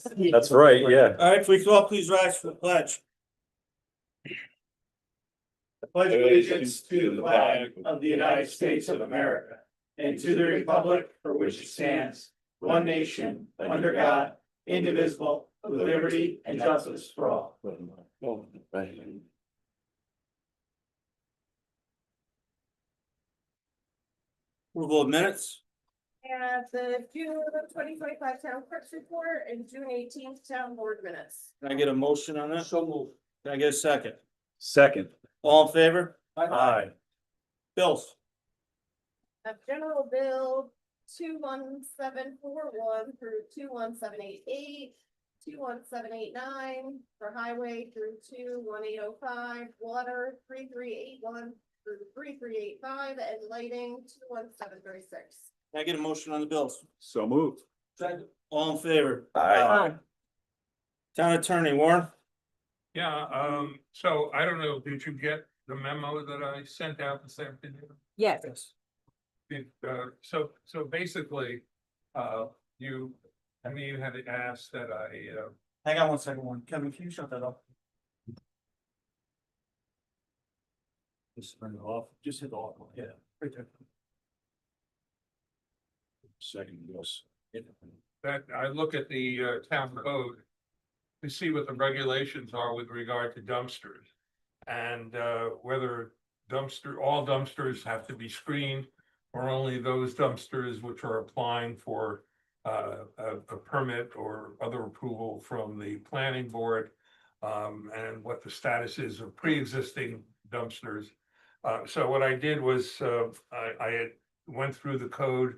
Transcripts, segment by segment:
That's right, yeah. All right, if we could all please rise for the pledge. I pledge allegiance to the flag of the United States of America and to the republic for which it stands, one nation, under God, indivisible, with liberty and justice for all. Approval of minutes. And the June 2025 town clerk's report and June 18th town board minutes. Can I get a motion on that? So moved. Can I get a second? Second. All in favor? Aye. Bills. General bill 21741 through 21788, 21789 for highway through 21805, water 3381 through 3385, and lighting 21736. Can I get a motion on the bills? So moved. Second. All in favor? Aye. Town attorney Warren. Yeah, so I don't know, did you get the memo that I sent out this afternoon? Yes. So basically, you had asked that I, Hang on one second, Warren. Kevin, can you shut that off? Just turn it off. Just hit off. Yeah, right there. Second, yes. that I look at the town code to see what the regulations are with regard to dumpsters. And whether all dumpsters have to be screened, or only those dumpsters which are applying for a permit or other approval from the planning board, and what the status is of pre-existing dumpsters. So what I did was I went through the code,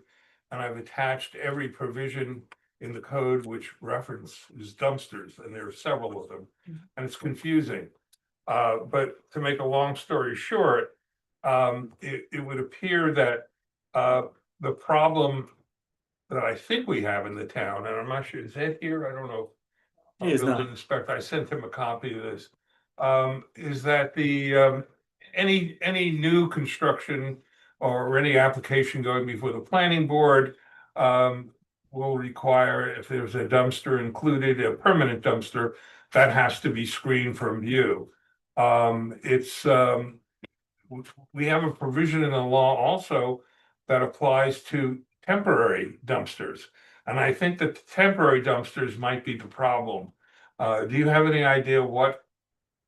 and I've attached every provision in the code which references dumpsters, and there are several of them, and it's confusing. But to make a long story short, it would appear that the problem that I think we have in the town, and I'm not sure, is Ed here? I don't know. He is not. Building inspector, I sent him a copy of this, is that the any new construction or any application going before the planning board will require, if there's a dumpster included, a permanent dumpster, that has to be screened from view. We have a provision in the law also that applies to temporary dumpsters. And I think that the temporary dumpsters might be the problem. Do you have any idea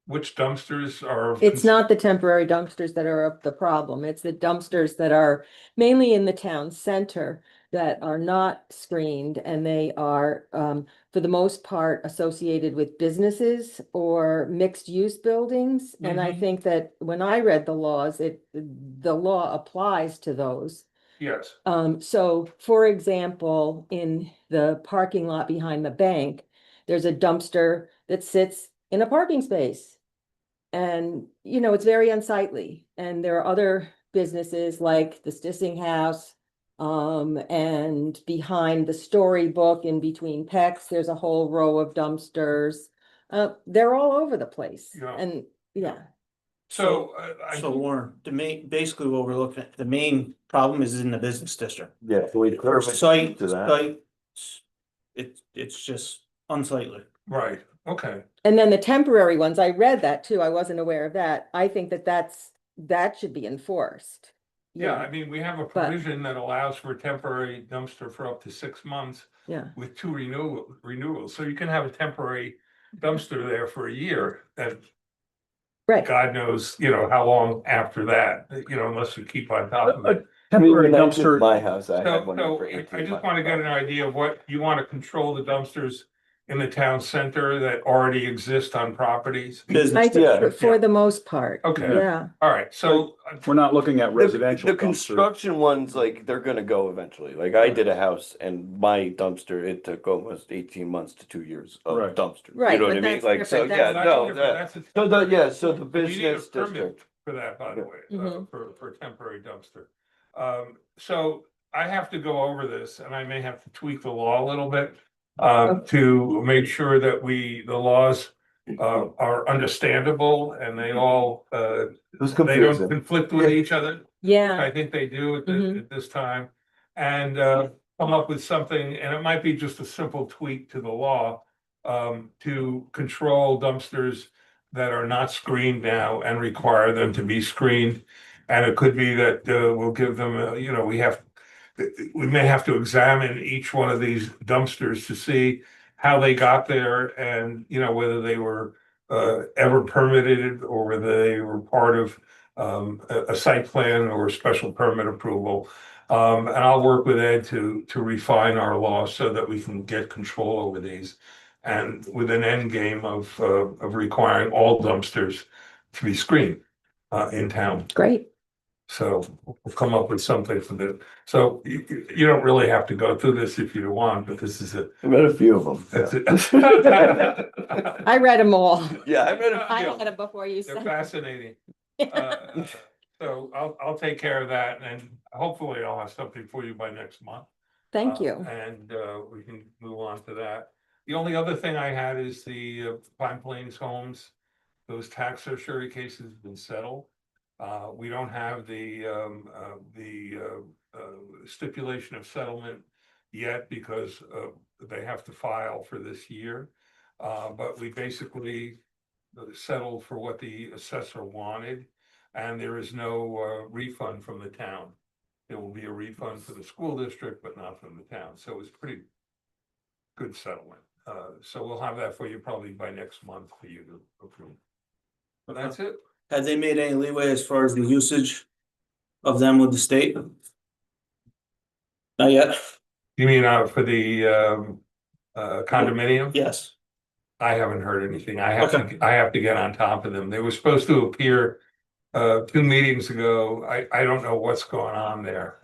which dumpsters are? It's not the temporary dumpsters that are the problem. It's the dumpsters that are mainly in the town center that are not screened, and they are, for the most part, associated with businesses or mixed-use buildings. And I Mhm. think that when I read the laws, the law applies to those. Yes, So for example, in the parking lot behind the bank, there's a dumpster that sits in a parking space. And, it's very unsightly. And there are other businesses like the Stissing House. And behind the Storybook in between Peck's, there's a whole row of dumpsters. They're all over the place. Yeah. And yeah, so So Warren, basically what we're looking at, the main problem is in the business district. Yeah, so we Site, to that. site, it's just unsightly. right, okay. and then the temporary ones, I read that too. I wasn't aware of that. I think that should be enforced. Yeah, I mean, we have a provision that allows for a temporary dumpster for up to 6 months Yeah, with 2 renewals. So you can have a temporary dumpster there for a year, and right. God knows, how long after that, unless you keep on top of it. Temporary dumpster- My house, I So, had one so for I 18 just months. want to get an idea of what you want to control the dumpsters in the town center that already exist on properties. Business I district. think for the most part. Okay. Yeah, All right, so We're not looking at residential. The dumpsters. construction ones, like, they're gonna go eventually. Like, I did a house and my dumpster, it took almost 18 months to 2 years of Right. dumpster. Right, You know but what I mean? that's Like, so, different. yeah, That's no, That's that. a- So the, yeah, so the We need a business permit district. for that, by the way, Mhm. for a temporary dumpster. So I have to go over this, and I may have to tweak the law a little bit to make sure that the laws are understandable and they all It was they don't confusing. conflict with each other. yeah. I think they do Mhm. at this time. And come up with something, and it might be just a simple tweak to the law. To control dumpsters that are not screened now and require them to be screened. And it could be that we'll give them, we may have to examine each one of these dumpsters to see how they got there and, whether they were ever permitted or whether they were part of a site plan or a special permit approval. And I'll work with Ed to refine our law so that we can get control over these. And with an end game of requiring all dumpsters to be screened in town. Great. So we'll come up with something for the, so you don't really have to go through this if you don't want, but this is it. I read a few of them. That's it. I read them all. Yeah, I read a I few. had them before you They're said. fascinating. So I'll take care of that and hopefully I'll have something for you by next month. Thank you. And we can move on to that. The only other thing I had is the Pine Plains Homes. Those tax certiorari cases have been settled. We don't have the stipulation of settlement yet because they have to file for this year. But we basically settled for what the assessor wanted, and there is no refund from the town. There will be a refund for the school district, but not from the town. So it's pretty good settlement. So we'll have that for you probably by next month for you to approve. But that's it. Have they made any leeway as far as the usage of them with the state? Not yet, You mean for the condominium? yes, I haven't heard anything. I have to get on top of them. They were supposed to appear 2 meetings ago. I don't know what's going on there.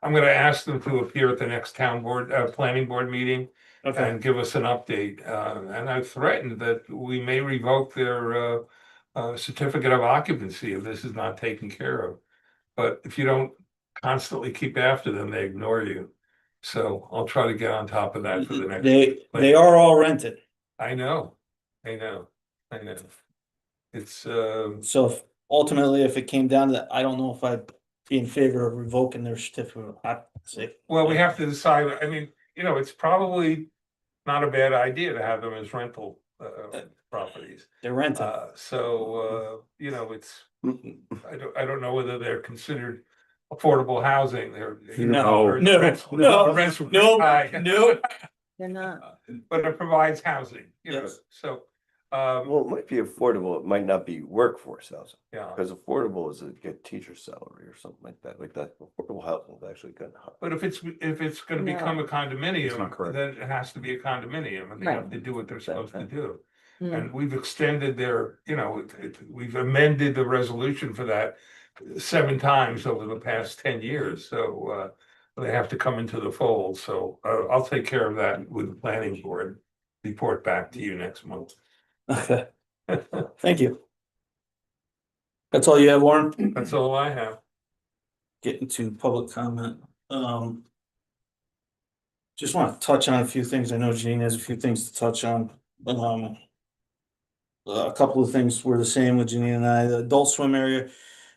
I'm gonna ask them to appear at the next town board, planning board meeting okay, and give us an update. And I've threatened that we may revoke their certificate of occupancy if this is not taken care of. But if you don't constantly keep after them, they ignore you. So I'll try to get on top of that for the next. they are all rented, I know. It's, so ultimately, if it came down to that, I don't know if I'd be in favor of revoking their certificate of occupancy. well, we have to decide, I mean, it's probably not a bad idea to have them as rental properties. They're rented, It's, I don't know whether they're considered affordable housing. They're. No. No, no, Rents were no, high. no. They're not. But it provides housing, Yes. so, Well, it might be affordable. It might not be workforce housing. yeah. Because affordable is a good teacher salary or something like that. Like that affordable housing is actually good. But if it's gonna No. become a It's not condominium, correct. then it has to be a condominium and they have Right. to do what they're supposed to do. Mm. And we've extended their, we've amended the resolution for that 7 times over the past 10 years, so they have to come into the fold, so I'll take care of that with the planning board. Report back to you next month. Okay, thank you. That's all you have, Warren? That's all I have. Getting to public comment, just want to touch on a few things. I know Jean has a few things to touch on. A couple of things were the same with Janine and I. The adult swim area,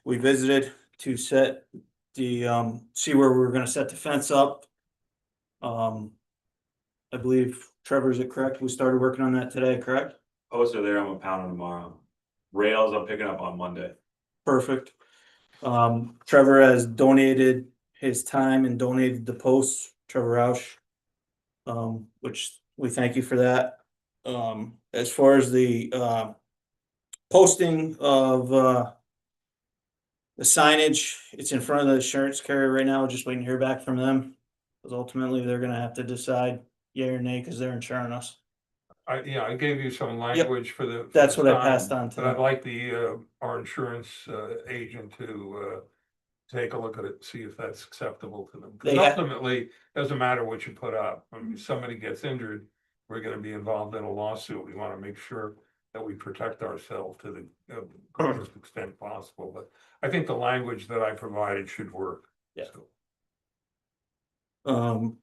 we visited to set the, see where we're gonna set the fence up. I believe, Trevor, is it correct? We started working on that today, correct? Posts are there, I'm gonna pound them tomorrow. Rails I'm picking up on Monday. Perfect. Trevor has donated his time and donated the posts, Trevor Roush. Which we thank you for that. As far as the posting of the signage, it's in front of the insurance carrier right now, just waiting to hear back from them. Because ultimately, they're gonna have to decide yea or nay, because they're insuring us. I gave you some language for the. That's for what I the passed sign, on to But I'd them. like our insurance agent to take a look at it, see if that's acceptable to them. They Because ha- ultimately, doesn't matter what you put up. I mean, if somebody gets injured, we're gonna be involved in a lawsuit. We wanna make sure that we protect ourselves to the greatest extent possible. But I think the language that I provided should work. Yeah. So,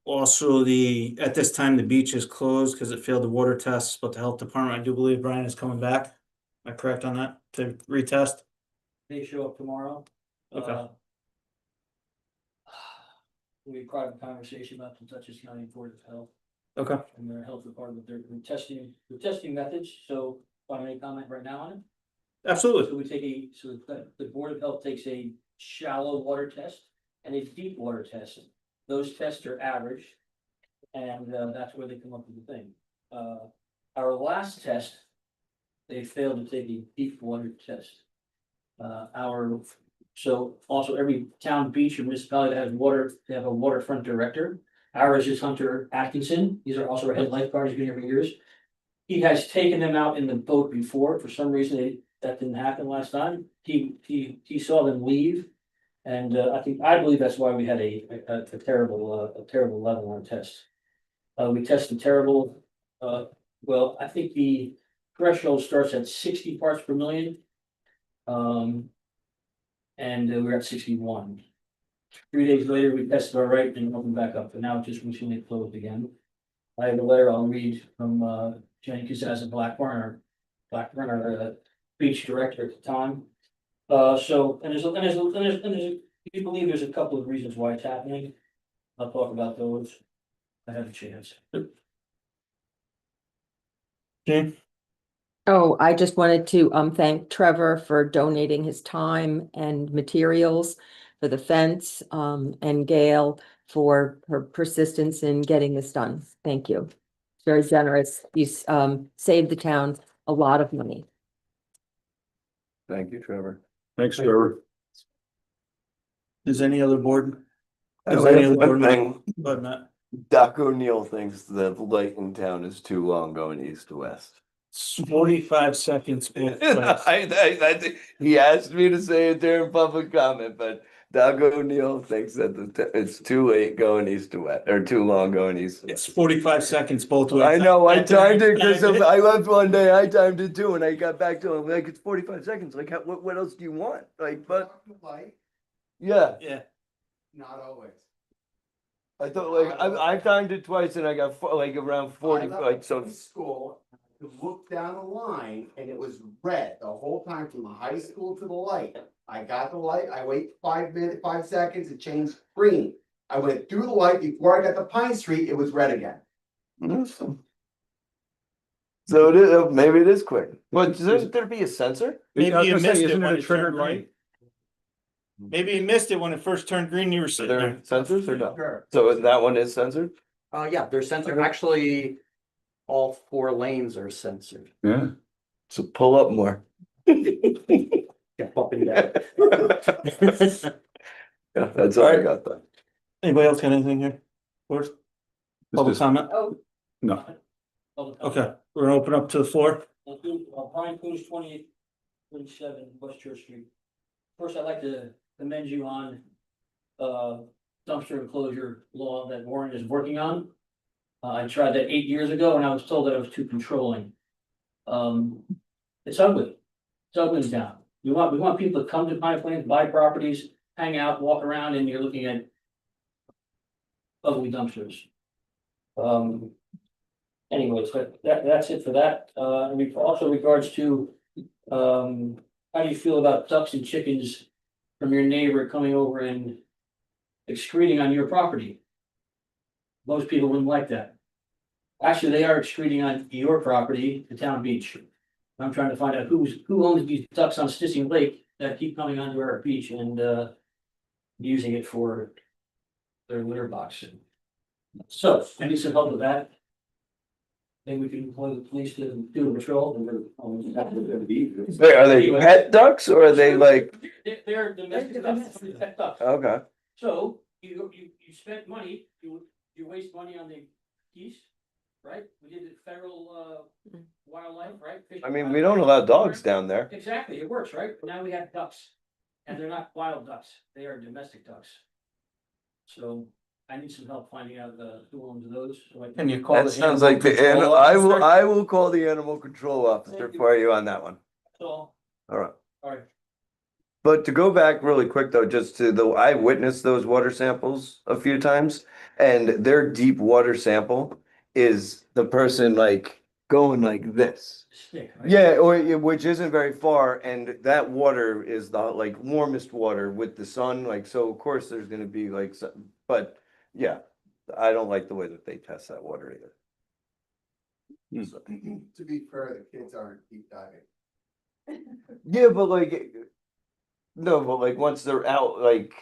Also at this time, the beach is closed because it failed the water tests, but the health department, I do believe Brian is coming back. Am I correct on that, to retest? They show up tomorrow. Okay. We had private conversation about the Dutchess County Board of Health Okay, and their health department, they're testing methods, so want to make comment right now on it? absolutely. So we take the Board of Health takes a shallow water test and a deep water test. Those tests are average. And that's where they come up with the thing. Our last test, they failed to take a deep water test. So also every town, beach, or municipality that has water, they have a waterfront director. Ours is Hunter Atkinson. These are also our head lifeguards, been here for years. He has taken them out in the boat before. For some reason, that didn't happen last time. He saw them leave. And I believe that's why we had a terrible level on test. We tested terrible, well, I think the threshold starts at 60 parts per million. And we're at 61. 3 days later, we tested all right and opened back up, and now it just recently closed again. I have a letter I'll read from Jenny Kazaz Blackburn, our beach director at the time. So, we believe there's a couple of reasons why it's happening. I'll talk about those. I have a chance. Jane? Oh, I just wanted to thank Trevor for donating his time and materials for the fence, and Gail for her persistence in getting this done. Thank you. Very generous. You saved the town a lot of money. Thank you, Trevor. Thanks, Trevor. Is any other board? I Is there any have other one board thing. member? But not. Doc O'Neill thinks the light in town is too long going east to west. 45 seconds. both ways. He asked me to say it during public comment, but Doug O'Neill thinks that it's too late going east to west, or too long going east to It's west. 45 seconds both ways. I know, I timed it because I left one day, I timed it too, and I got back to him, like, it's 45 seconds, like, what else do you want? Like, but, yeah, Yeah. Not always. I thought, like, I timed it twice and I got like around 40, like, so. High school, to look down the line and it was red the whole time from the high school to the light. I got the light, I wait 5 seconds, it changed green. I went through the light before I got to Pine Street, it was red again. So it is, maybe it is quick, but shouldn't there be a sensor? Maybe I was you gonna say, missed it isn't when it a it triggered turned green. light? Maybe you missed it when it first turned green, you were Are sitting there there. sensors or no? Sure. So that one is censored? Yeah, they're censored. Actually, all 4 lanes are censored. Yeah. So pull up more. Yeah, up and down. Yeah, that's all I got though. Anybody else got anything here? Board? Public Just- comment? Oh. No. Okay, we're gonna open up to the floor. Brian Cruz, 2837 West Church Street. First, I'd like to commend you on dumpster enclosure law that Warren is working on. I tried that 8 years ago and I was told that I was too controlling. It's ugly. It's ugly in town. We want people to come to Pine Plains, buy properties, hang out, walk around, and you're looking at ugly dumpsters. Anyways, but that's it for that. And also regards to, how do you feel about ducks and chickens from your neighbor coming over and excreting on your property? Most people wouldn't like that. Actually, they are excreting on your property, the town beach. I'm trying to find out who owns these ducks on Stissing Lake that keep coming onto our beach and using it for their litter box. So, I need some help with that. Maybe we can employ the police to do a patrol. Wait, are they pet ducks or are they like, They're domestic ducks, pet ducks. okay, So you spent money, you waste money on the geese, right? We did it federal wildlife, right? Fish I mean, and we don't allow dogs down there. Exactly, it works, right? Now we have ducks. And they're not wild ducks, they are domestic ducks. So I need some help finding out who owns those. So I Can you call That the sounds animal like the, control I officer? will call the animal control officer for you on that one. So, All right. all right. But to go back really quick though, just to I witnessed those water samples a few times and their deep water sample is the person like going like this. Stick, right? Yeah, or which isn't very far and that water is the like warmest water with the sun, like, so of course there's gonna be like some, but Yeah, I don't like the way that they test that water either. So- To be fair, the kids aren't deep diving. Yeah, but like, no, but like once they're out, like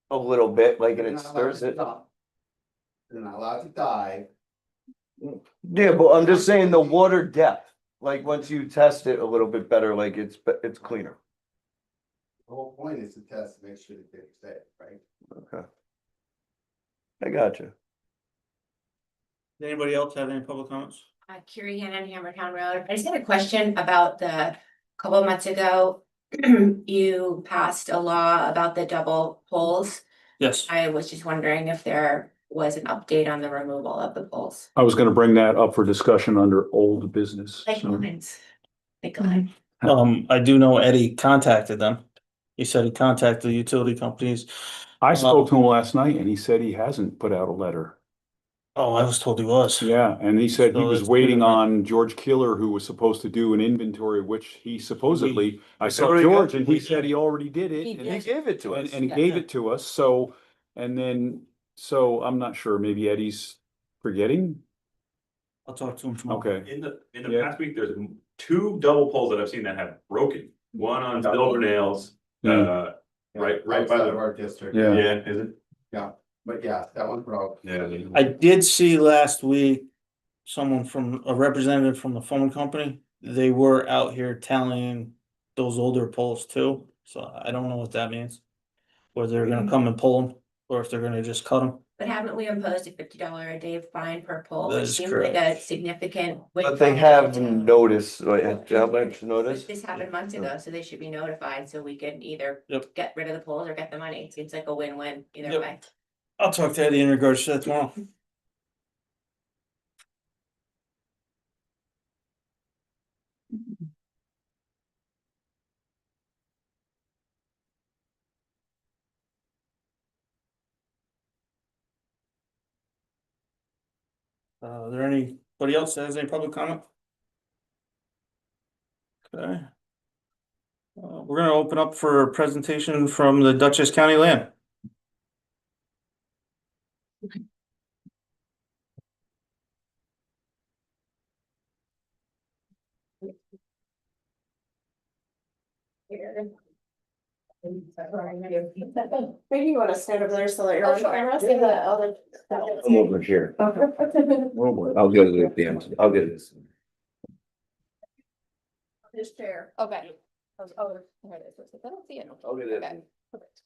a little bit, like and They're it not allowed stirs to it. dive. They're not allowed to dive. Yeah, but I'm just saying the water depth, like once you test it a little bit better, like it's cleaner. The whole point is to test to make sure the kids are safe, right? Okay. I got you. Anybody else have any public comments? Carrie Hannon, Hammertown Road. I just had a question about couple of months ago. You passed a law about the double poles. Yes. I was just wondering if there was an update on the removal of the poles. I was gonna bring that up for discussion under old business. Like so- lines. Like lines. I do know Eddie contacted them. He said he contacted the utility companies. I spoke to him last night and he said he hasn't put out a letter. Oh, I was told he was. Yeah, and he said he So was it's waiting good. on George Keeler, who was supposed to do an inventory, which he supposedly, I saw already George got- and he said he already did it. He and He did. gave it to us. And he gave it to us, so, and then, so I'm not sure, maybe Eddie's forgetting? I'll talk to him tomorrow. Okay, In the Yeah. past week, there's 2 double poles that I've seen that have broken. One on Silver Nails, right by Outside of the, our district. Yeah. yeah, is it? But yeah, that one broke. Yeah. I did see last week someone from, a representative from the phone company. They were out here tallying those older poles too, so I don't know what that means. Whether they're gonna come and pull them, or if they're gonna just cut them. But haven't we imposed a $50 a day fine per pole? That It is seems like correct. a significant. But they have notice, like, how much notice? This happened months ago, so they should be notified so we can either Yep. get rid of the poles or get the money. It seems like a win-win either Yep. way. I'll talk to Eddie in regards to that tomorrow. Are there anybody else that has any public comment? Okay. We're gonna open up for a presentation from the Dutchess County Land. Maybe you wanna stand over there so that you're on camera. I'm over here. I'll go to the end. I'll get this. This chair. Okay. Oh, there it is. I don't see it. I'll get it. Okay, perfect.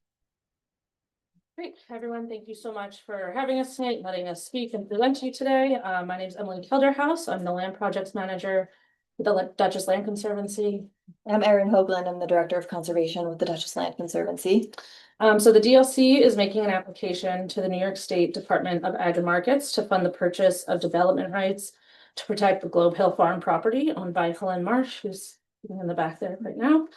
Great, everyone, thank you so much for having us tonight, letting us speak and present to you today. My name is Emily Kelderhouse. I'm the land projects manager with the Dutchess Land Conservancy. I'm Erin Hoagland. I'm the Director of Conservation with the Dutchess Land Conservancy. So the DLC is making an application to the New York State Department of Ag and Markets to fund the purchase of development rights to protect the Globe Hill Farm property owned by Helen Marsh, who's in the back there right now.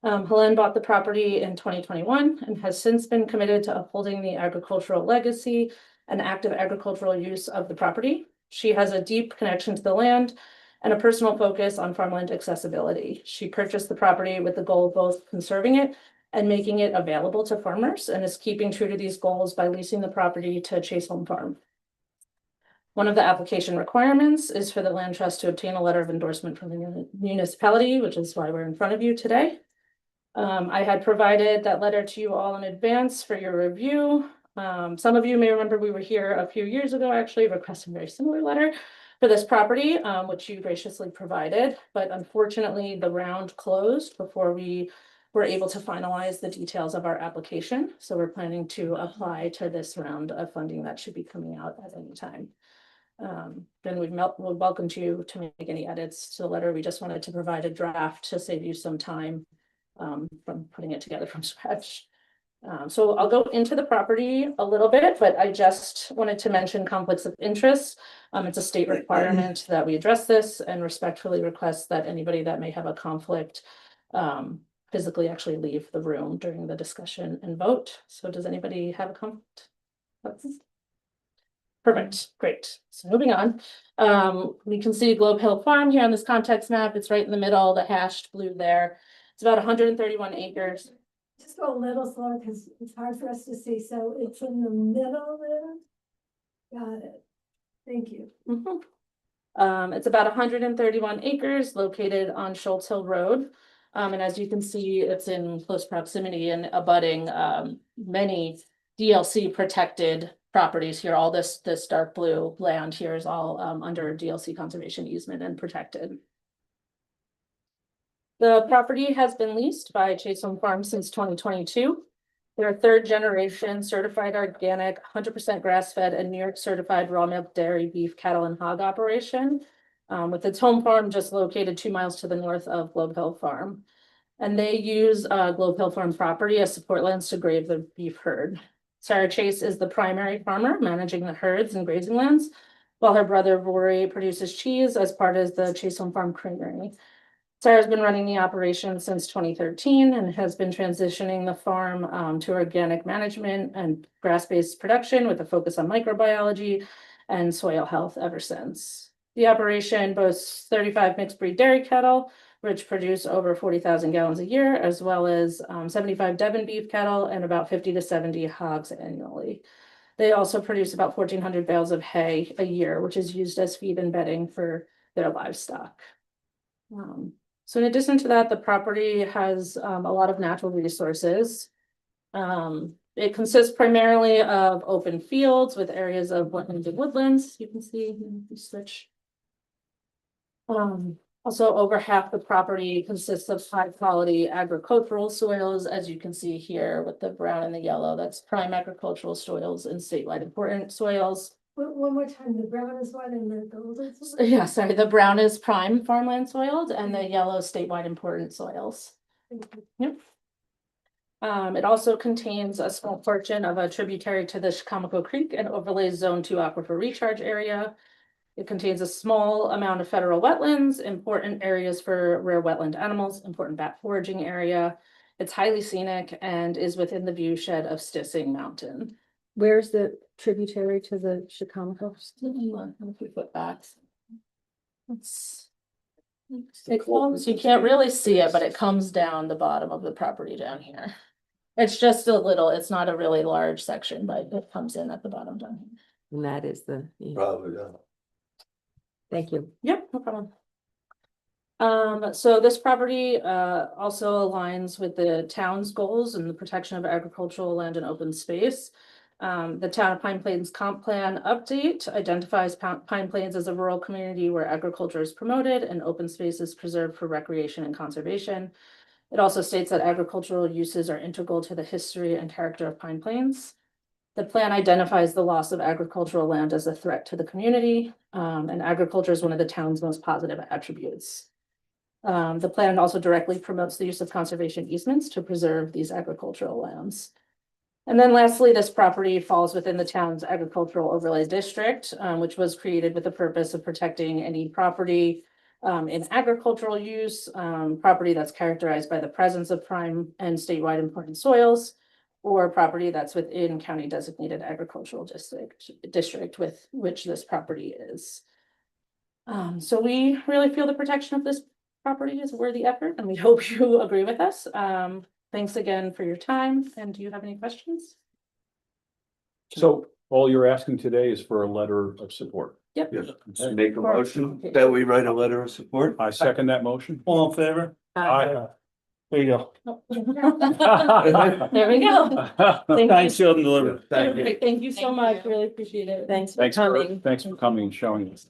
Helen bought the property in 2021 and has since been committed to upholding the agricultural legacy and active agricultural use of the property. She has a deep connection to the land and a personal focus on farmland accessibility. She purchased the property with the goal of both conserving it and making it available to farmers, and is keeping true to these goals by leasing the property to Chase Home Farm. One of the application requirements is for the land trust to obtain a letter of endorsement from the municipality, which is why we're in front of you today. I had provided that letter to you all in advance for your review. Some of you may remember we were here a few years ago, actually requesting a very similar letter for this property, which you graciously provided, but unfortunately the round closed before we were able to finalize the details of our application. So we're planning to apply to this round of funding that should be coming out at any time. Then we've welcomed you to make any edits to the letter. We just wanted to provide a draft to save you some time from putting it together from scratch. So I'll go into the property a little bit, but I just wanted to mention conflicts of interest. It's a state requirement that we address this, and respectfully request that anybody that may have a conflict physically actually leave the room during the discussion and vote. So does anybody have a conflict? Perfect, great. So moving on, we can see Globe Hill Farm here on this context map. It's right in the middle, the hashed blue there. It's about 131 acres. Just go a little slower because it's hard for us to see. So it's in the middle there. Thank you. It's about 131 acres located on Schultz Hill Road. And as you can see, it's in close proximity and abutting many DLC protected properties here. All this dark blue land here is all under a DLC conservation easement and protected. The property has been leased by Chase Home Farms since 2022. They're a third generation certified organic, 100% grass fed and New York certified raw milk dairy beef cattle and hog operation. With its home farm just located 2 miles to the north of Globe Hill Farm. And they use Globe Hill Farm property as support lands to graze the beef herd. Sarah Chase is the primary farmer managing the herds and grazing lands, while her brother Rory produces cheese as part of the Chase Home Farm Creamery. Sarah's been running the operation since 2013 and has been transitioning the farm to organic management and grass-based production with a focus on microbiology and soil health ever since. The operation boasts 35 mixed breed dairy cattle, which produce over 40,000 gallons a year, as well as 75 Devon beef cattle and about 50 to 70 hogs annually. They also produce about 1,400 bales of hay a year, which is used as feed and bedding for their livestock. So in addition to that, the property has a lot of natural resources. It consists primarily of open fields with areas of wetlands and woodlands. You can see, if you switch. Also, over half the property consists of high quality agricultural soils, as you can see here with the brown and the yellow. That's prime agricultural soils and statewide important soils. One more time, the brown is what and the gold is what? Yeah, sorry, the brown is prime farmland soils and the yellow statewide important soils. Yep. It also contains a small portion of a tributary to the Chicomico Creek and overlays Zone 2 aquifer recharge area. It contains a small amount of federal wetlands, important areas for rare wetland animals, important bat foraging area. It's highly scenic and is within the view shed of Stissing Mountain. Where's the tributary to the Chicomico? If we put back. It comes, you can't really see it, but it comes down the bottom of the property down here. It's just a little, it's not a really large section, but it comes in at the bottom down here. And that is the. Probably, yeah. Thank you. Yep, no problem. So this property also aligns with the town's goals and the protection of agricultural land and open space. The Town of Pine Plains Comp Plan update identifies Pine Plains as a rural community where agriculture is promoted and open space is preserved for recreation and conservation. It also states that agricultural uses are integral to the history and character of Pine Plains. The plan identifies the loss of agricultural land as a threat to the community, and agriculture is one of the town's most positive attributes. The plan also directly promotes the use of conservation easements to preserve these agricultural lands. And then lastly, this property falls within the town's agricultural overlay district, which was created with the purpose of protecting any property in agricultural use, property that's characterized by the presence of prime and statewide important soils, or property that's within county designated agricultural district with which this property is. So we really feel the protection of this property is a worthy effort, and we hope you agree with us. Thanks again for your time. And do you have any questions? So all you're asking today is for a letter of support. Yep. Yes, just make a motion that we write a letter of support. I second that motion. All in favor? Aye. There you go. There we go. Thank Thanks, you. Sheldon delivered. Thank you. Thank you so much. Really appreciate it. Thanks for coming. Thanks for coming and showing us.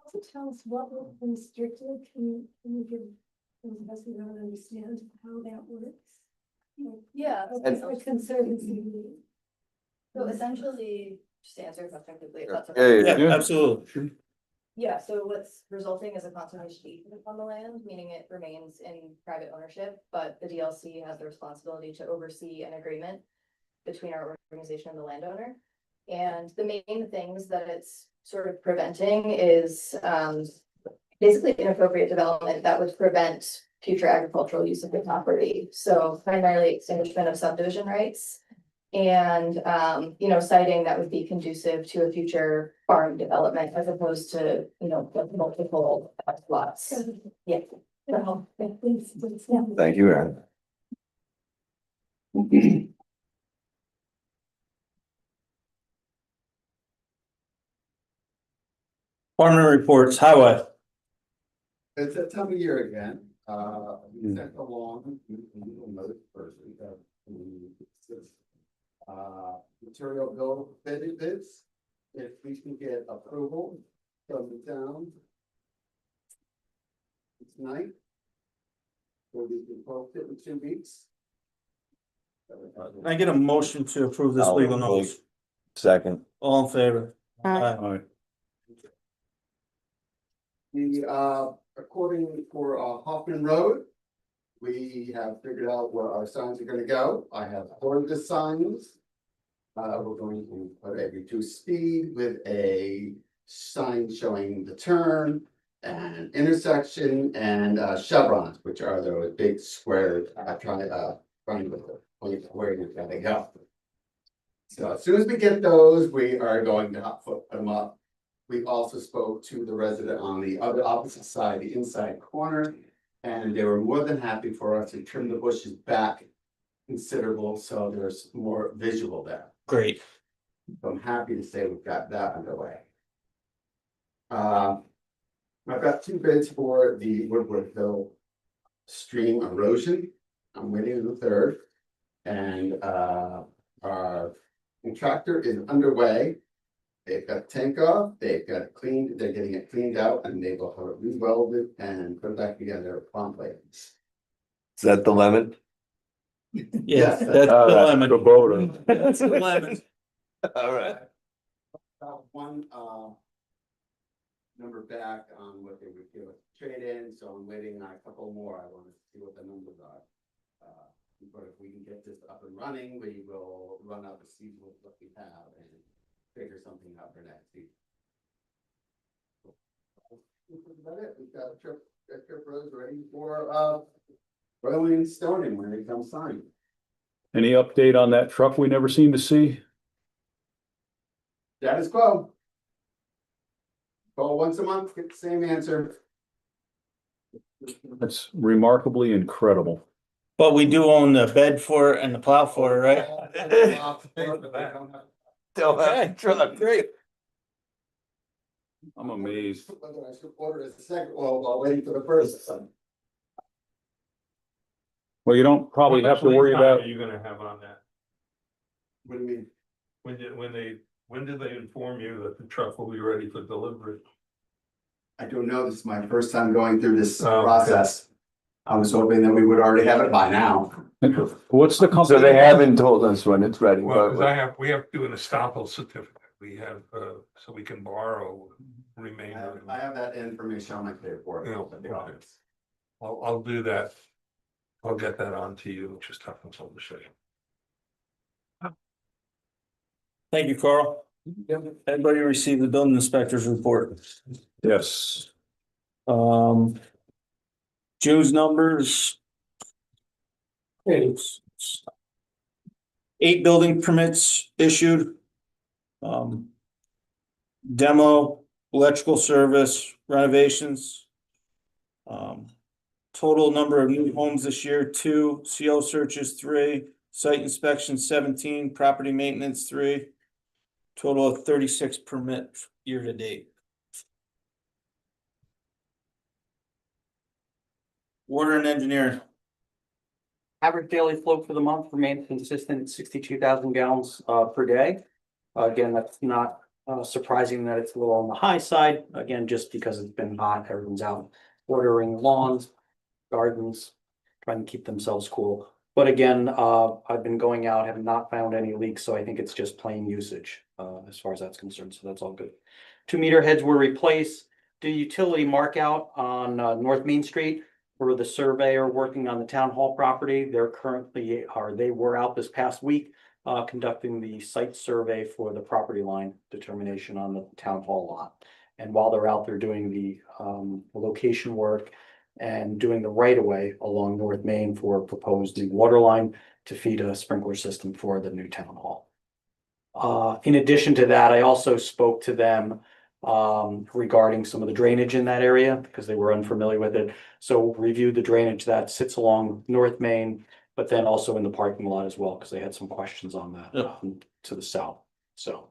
Also tell us what was restricted, can you give those of us who don't understand how that works? Yeah. And- What conservancy. So essentially, just to answer effectively, if that's Yeah, okay. Yeah, absolutely. Yeah, so what's resulting is a conservation easement on the land, meaning it remains in private ownership, but the DLC has the responsibility to oversee an agreement between our organization and the landowner. And the main things that it's sort of preventing is basically inappropriate development that would prevent future agricultural use of the property. So primarily extinguishment of subdivision rights. And, citing that would be conducive to a future farm development as opposed to, multiple lots. Yeah. Thank you, Aaron. Department reports, highway. It's that time of year again, we sent along, another person, material bill bids. If we can get approval from the town tonight. So we can post it in 2 weeks. Can I get a motion to approve this I'll legal move. notice? Second. All in favor? Aye. All right. According for Hoffman Road, we have figured out where our signs are gonna go. I have ordered the signs. We're going to put a reduced speed with a sign showing the turn and intersection and chevrons, which are those big squares. Trying with the point where you're gonna go. So as soon as we get those, we are going to put them up. We also spoke to the resident on the other opposite side, the inside corner, and they were more than happy for us to trim the bushes back considerable, so there's more visual there. Great. So I'm happy to say we've got that underway. I've got 2 bids for the Woodward Hill stream erosion. I'm waiting on the 3rd. And our contractor is underway. They've got tank off, they've got it cleaned, they're getting it cleaned out, and they will have it re-welded and put it back together promptly. Is that the lemon? Yes, that's the All right. lemon. Kubota. That's the lemon. All right. One number back on what they would give us trade in, so I'm waiting on a couple more. I want to see what the numbers are. But if we can get this up and running, we will run out the season with what we have and figure something out for next season. That's about it. We've got trip roads ready for Rolling and Stoning when they come signed. Any update on that truck we never seem to see? Status quo. Call once a month, get the same answer. That's remarkably incredible. But we do own the bed for it and the plow for it, right? Don't have truck. Great. I'm amazed. Whether I should order a second, while waiting for the first. Well, you don't probably have to worry about. Are you gonna have on that? What do you mean? When did they inform you that the truck will be ready for delivery? I don't know, this is my first time going through this Oh, okay. process. I was hoping that we would already have it by now. What's the company? So they haven't told us when it's ready, Well, but because we have to do an estoppel certificate. We have, so we can borrow I remainder. have that information on my paperwork. Yeah, at the okay. office. I'll do that. I'll get that on to you, just have to show you. Thank you, Carl. Everybody received the building inspector's report. Yes. June's numbers. 8 building permits issued. Demo, electrical service, renovations. Total number of new homes this year, 2, CO searches 3, site inspection 17, property maintenance 3. Total of 36 permit year to date. Water and engineering. Average daily flow for the month remained consistent at 62,000 gallons per day. Again, that's not surprising that it's a little on the high side, again, just because it's been hot, everyone's out watering lawns, gardens, trying to keep themselves cool. But again, I've been going out, have not found any leaks, so I think it's just plain usage as far as that's concerned, so that's all good. 2 meter heads were replaced. The utility mark out on North Main Street for the surveyor working on the town hall property. They were out this past week conducting the site survey for the property line determination on the town hall lot. And while they're out there doing the location work and doing the right of way along North Main for proposed new water line to feed a sprinkler system for the new town hall. In addition to that, I also spoke to them regarding some of the drainage in that area because they were unfamiliar with it. So reviewed the drainage that sits along North Main, but then also in the parking lot as well, because they had some questions on that to the south. So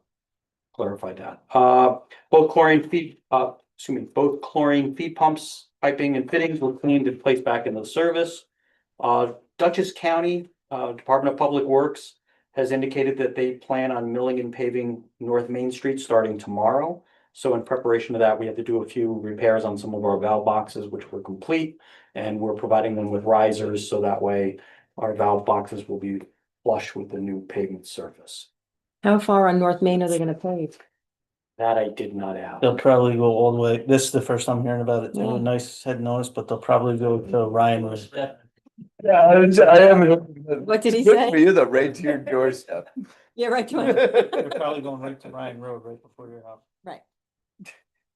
clarified that. Both both chlorine feed pumps, piping and fittings were cleaned and placed back into service. Dutchess County, Department of Public Works has indicated that they plan on milling and paving North Main Street starting tomorrow. So in preparation of that, we had to do a few repairs on some of our valve boxes, which were complete. And we're providing them with risers, so that way our valve boxes will be flush with the new pavement surface. How far on North Main are they gonna pave? That I did not ask. They'll probably go all the way, this is the first time hearing about it, Yeah. nice head notice, but they'll probably go to Ryan Road. Yeah, I am. What did he Good say? for you, though, right to your doorstep. Yeah, right, They're probably going right to Ryan Road, right before your house. right.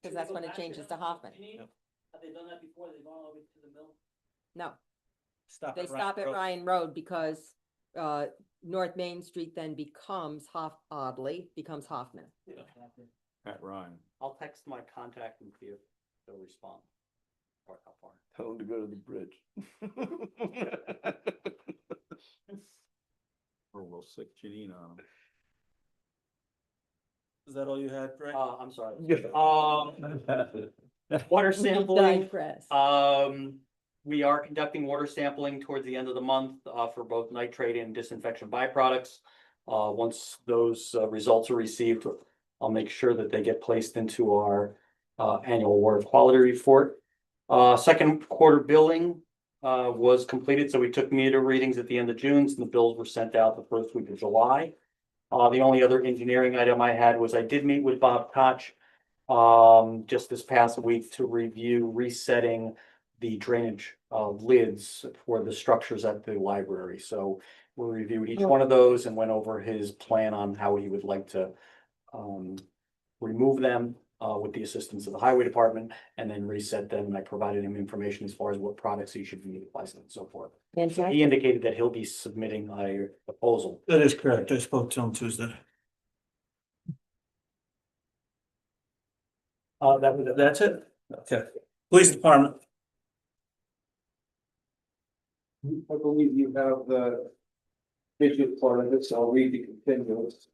Cause that's when it changes to Hoffman. Have they done that before? They've gone over to the mill? No, Stop they at Ryan stop at Road. Ryan Road because North Main Street then becomes oddly becomes Hoffman. At Ryan. I'll text my contact and see if they'll respond. Or how far. Tell him to go to the bridge. Or we'll sick Janine on him. Is that all you had, Frank? I'm sorry. Water sampling. Digress. We are conducting water sampling towards the end of the month, for both nitrate and disinfection byproducts. Once those, results are received, I'll make sure that they get placed into our, annual water quality report. Second quarter billing, was completed, so we took meter readings at the end of June, and the bills were sent out the first week of July. The only other engineering item I had was I did meet with Bob Koch just this past week to review resetting the drainage lids for the structures at the library. So we reviewed each one of those and went over his plan on how he would like to remove them with the assistance of the highway department, and then reset them. And I provided him information as far as what products he should be utilizing and so forth. Fantastic. He indicated that he'll be submitting a proposal. That is correct. I spoke to him Tuesday. That's it? Okay. Police Department. I believe you have the visual part of it, so I'll read the continuous.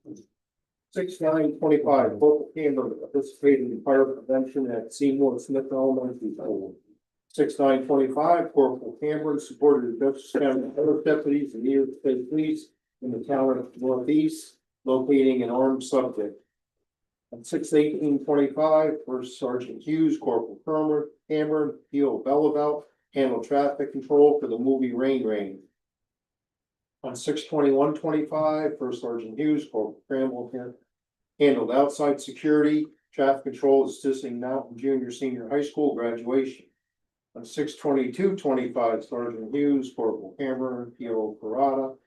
6/9/25, local Camber participated in fire prevention at Seymour Smith Elementary School. 6/9/25, Corporal Cameron supported the Dutchess County Sheriff deputies and New York State Police in the town of Northeast, locating an armed subject. On 6/18/25, First Sergeant Hughes, Corporal Cameron, P.O. Belleville, handled traffic control for the movie Rain Rain. On 6/21/25, First Sergeant Hughes, Corporal Campbell handled outside security, traffic control, assisting Mountain Junior Senior High School graduation. On 6/22/25, Sergeant Hughes, Corporal Cameron, P.O. Parada,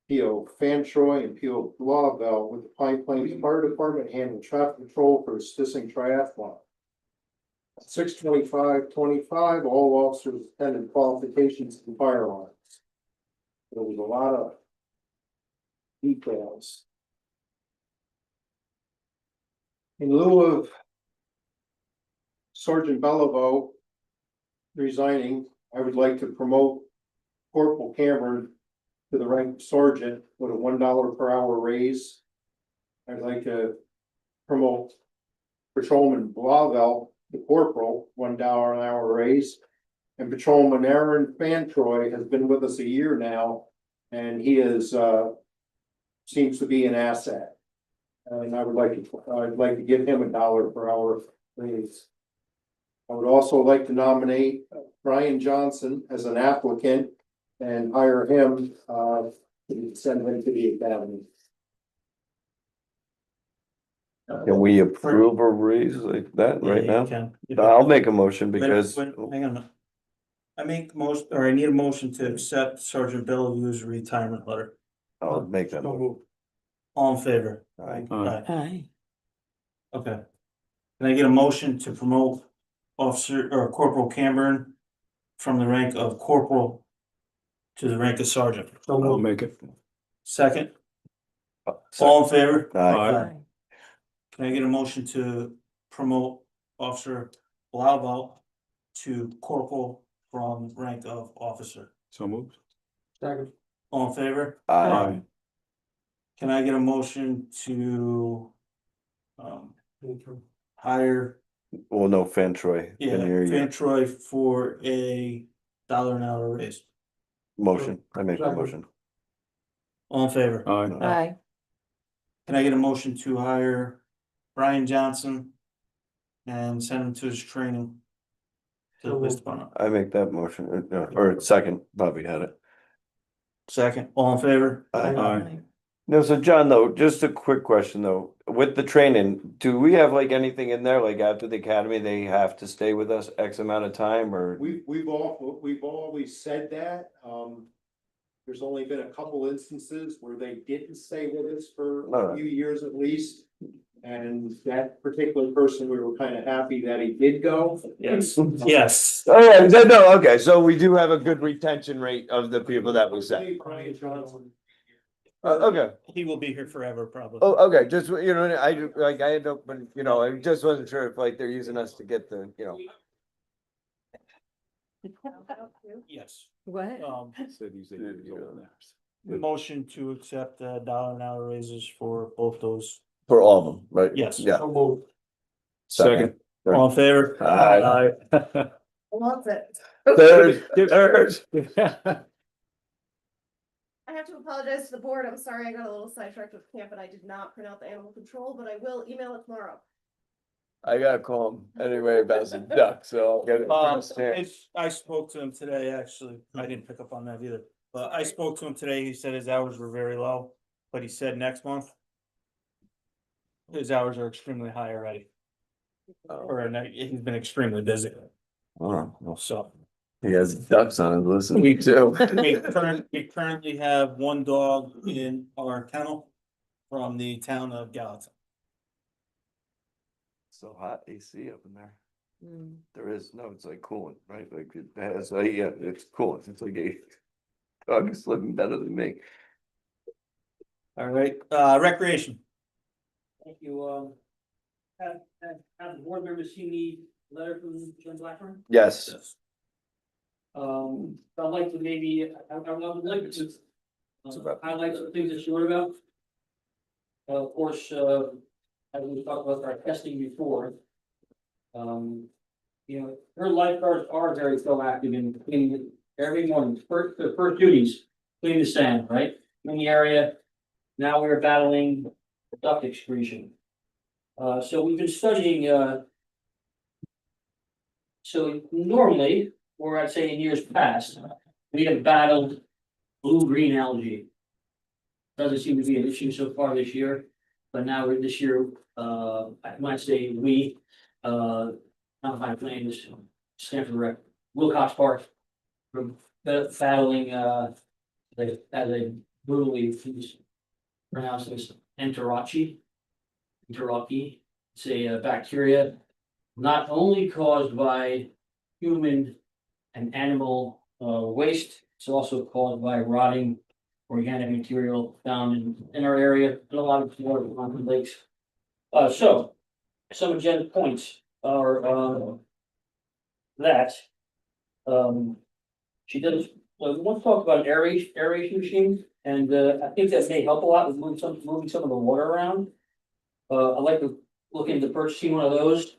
P.O. Fantroy, and P.O. Blauvelt with the Pine Plains Fire Department handled traffic control for assisting triathlon. 6/25/25, all officers attended qualifications and firearms. There was a lot of details. In lieu of Sergeant Belleville resigning, I would like to promote Corporal Cameron to the rank of sergeant with a $1 per hour raise. I'd like to promote Patrolman Blauvelt to corporal, $1 an hour raise. And Patrolman Aaron Fantroy has been with us a year now, and he is, seems to be an asset. And I'd like to give him $1 per hour raise. I would also like to nominate Brian Johnson as an applicant and hire him, to send him to the academy. Can we approve a raise like that right Yeah, now? you can. I'll make a motion because Hang on. I make motion, or I need a motion to accept Sergeant Bellevue's retirement letter. I'll make that. motion. All in favor? Aye. Aye. Okay. Can I get a motion to promote Officer or Corporal Cameron from the rank of corporal to the rank of sergeant? I'll make it. Second, all in favor? Aye. Can I get a motion to promote Officer Blauvelt to corporal from rank of officer? So moved. Second. All in favor? Aye. Can I get a motion to hire, Well, no, Fan Troy. yeah, in your Van Troy for $1 an hour raise. motion, I make the motion. All in favor? Aye. Aye. Can I get a motion to hire Brian Johnson? And send him to his training. To the police department. I make that motion, or second, Bobby had it. Second, all in favor? Aye. No, so John, though, just a quick question though, with the training, do we have like anything in there, like after the academy, they have to stay with us X amount of time or? We've always said that, there's only been a couple instances where they didn't stay with us for a Alright. few years at least. And that particular person, we were kind of happy that he did go. Yes. Yes. Oh, yeah, no, okay, so we do have a good retention rate of the people that we send. Brian Johnson. Okay, He will be here forever, probably. oh, okay, just, you know, I end up, you know, I just wasn't sure if like they're using us to get the, you know. Yes. What? Said he's 8 years old now. Motion to accept $1 an hour raises for both those. For all of them, right? Yes. Yeah. Second. All in favor? Aye. Wants it. Third. I have to apologize to the board. I'm sorry, I got a little sidetracked with camp and I did not print out the animal control, but I will email it tomorrow. I gotta call him anyway about some duck, so I'll get it. first chance. I spoke to him today, actually. I didn't pick up on that either. But I spoke to him today. He said his hours were very low, but he said next month. His hours are extremely high already. He's been extremely busy, Oh, well, so. he has ducks on his list, me too. We currently have one dog in our kennel from the town of Gallatin. So hot AC up in there. Mm. There is, no, it's like cooling, right? Like it has, yeah, it's cooling. It's like a dog is living better than me. All right, recreation. Thank you, have the board members seen the letter from Jim Blackburn? Yes. I'd like to maybe, I would like to highlight some things that you wrote about. Of course, as we talked about our testing before. You know, her lifeguards are very proactive in cleaning every morning. The first duties, clean the sand, right? Clean the area. Now we're battling duct excretion. So we've been studying, so normally, or I'd say in years past, we have battled blue-green algae. Doesn't seem to be an issue so far this year, but now this year, I might say not High Plains, Stanford Rec, Wilcox Park. We're battling, as they brutally pronounce this, Enterochi. It's a bacteria not only caused by human and animal waste, it's also caused by rotting organic material found in our area and a lot of water on the lakes. So some agenda points are that she does. We want to talk about an aeration machine, and I think that may help a lot with moving some of the water around. I'd like to look into purchasing one of those.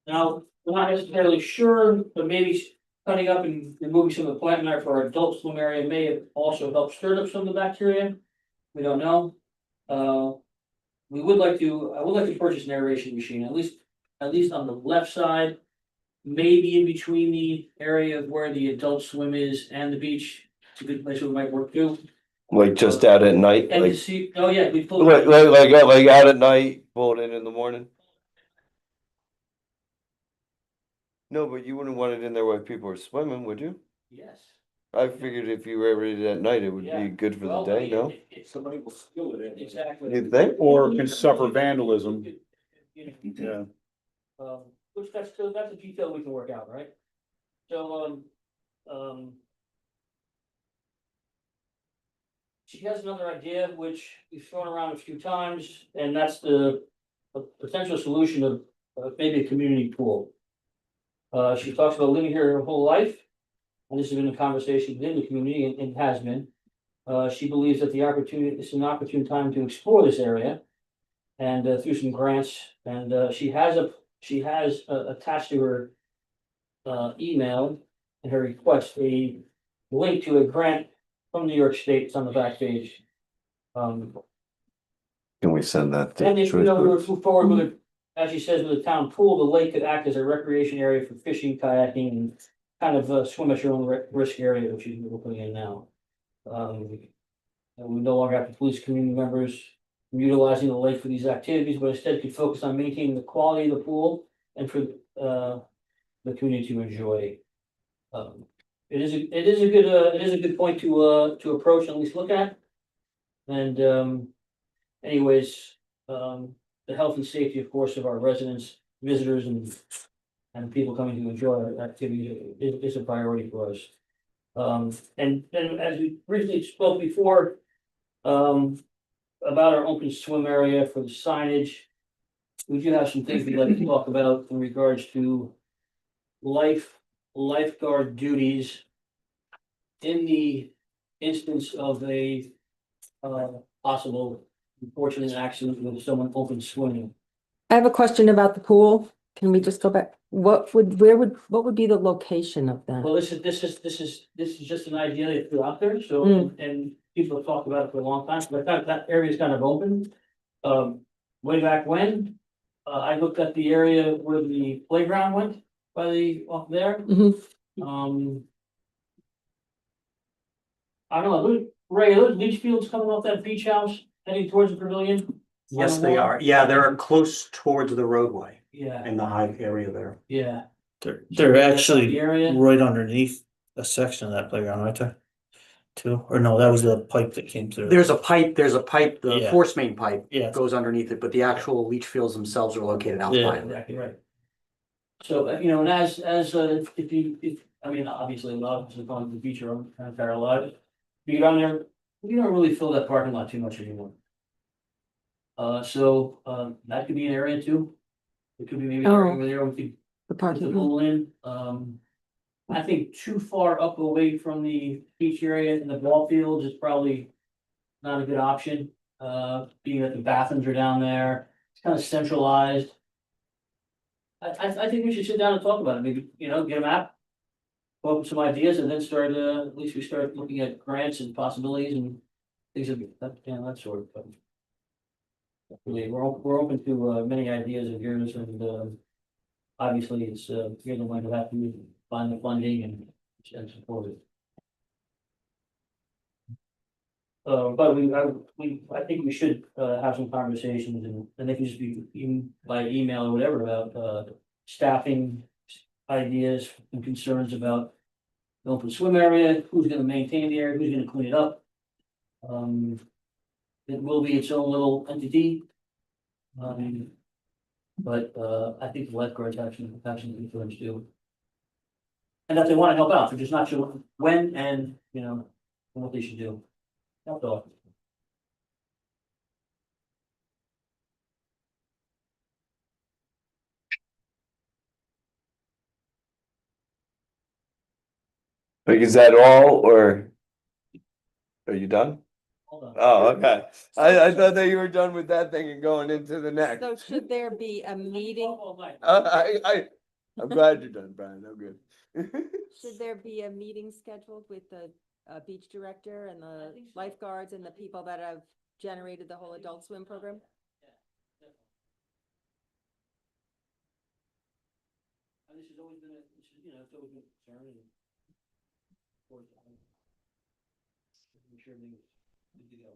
Now, we're not necessarily sure, but maybe cutting up and removing some of the plant matter for our adult swim area may have also helped stir up some of the bacteria. We don't know. I would like to purchase an aeration machine, at least on the left side. Maybe in between the area of where the adult swim is and the beach. It's a good place where we might work too. Like just out at night, And to like, see, oh yeah, we pull. like out at night, pull it in the morning? No, but you wouldn't want it in there while people are swimming, would you? Yes. I figured if you were ever in at night, it would Yeah. be good for the Well, day, no? Somebody will steal it. Exactly. You think? Or can suffer vandalism. Yeah. Which that's a detail we can work out, right? So, she has another idea which we've thrown around a few times, and that's the potential solution of maybe a community pool. She talks about living here her whole life, and this has been a conversation within the community and has been. She believes that this is an opportune time to explore this area. And through some grants, and she has attached to her email and her request a link to a grant from New York State. It's on the back page. Can we send that? to And if, we Shrewsbury? move forward with it, as she says, with the town pool, the lake could act as a recreation area for fishing, kayaking, and kind of swim at your own risk area, which is what we're putting in now. And we no longer have the police community members utilizing the lake for these activities, but instead could focus on maintaining the quality of the pool and for the community to enjoy. It is a good point to approach and at least look at. And anyways, the health and safety, of course, of our residents, visitors, and people coming to enjoy our activities is a priority for us. And as we briefly spoke before, about our open swim area for the signage, we do have some things we'd like to talk about in regards to lifeguard duties in the instance of a possible unfortunate accident with someone open swimming. I have a question about the pool. Can we just go back? What would be the location of that? Well, this is just an idea they threw out there, so, and people have talked about it for a long time, but that area is kind of open. Way back when, I looked at the area where the playground went off there. I don't know, Ray, are those leach fields coming off that beach house heading towards the pavilion? Yes, they are. Yeah, they're close towards the roadway Yeah, in the high area there. yeah. They're actually The area? right underneath a section of that playground, right there. Too, or no, that was the pipe that came through. There's a pipe, the Yeah. force main pipe Yeah. goes underneath it, but the actual leach fields themselves are located Yeah. outside of it. Exactly right. So, and if I mean, obviously, a lot of us have gone to the beach our entire lives. If you go down there, we don't really fill that parking lot too much anymore. So, that could be an area too. It could be maybe an area where we could The put parking the lot. pool in. I think too far up away from the beach area and the ball fields is probably not a good option. Being that the bathrooms are down there, it's kind of centralized. I think we should sit down and talk about it, maybe, get a map. Come up with some ideas and then at least we start looking at grants and possibilities and things of that sort. But really, we're open to many ideas of yours, and obviously it's you're the one who have to find the funding and support it. But I think we should have some conversations, and they can just be by email or whatever about staffing ideas and concerns about the open swim area, who's gonna maintain the area, who's gonna clean it up. It will be its own little entity. But I think the lifeguards have some influence too. And that they wanna help out, they're just not sure when and, what they should do. That's all. Like, is that all, or? Are you done? Hold on. Oh, okay. I thought that you were done with that thing and going into the next. So should there be a meeting? All night. I'm glad you're done, Brian. I'm good. Should there be a meeting scheduled with the beach director and the lifeguards and the people that have generated the whole adult swim program? And this has always been it's always been a concern and. Of course, I'm sure everything's good to go.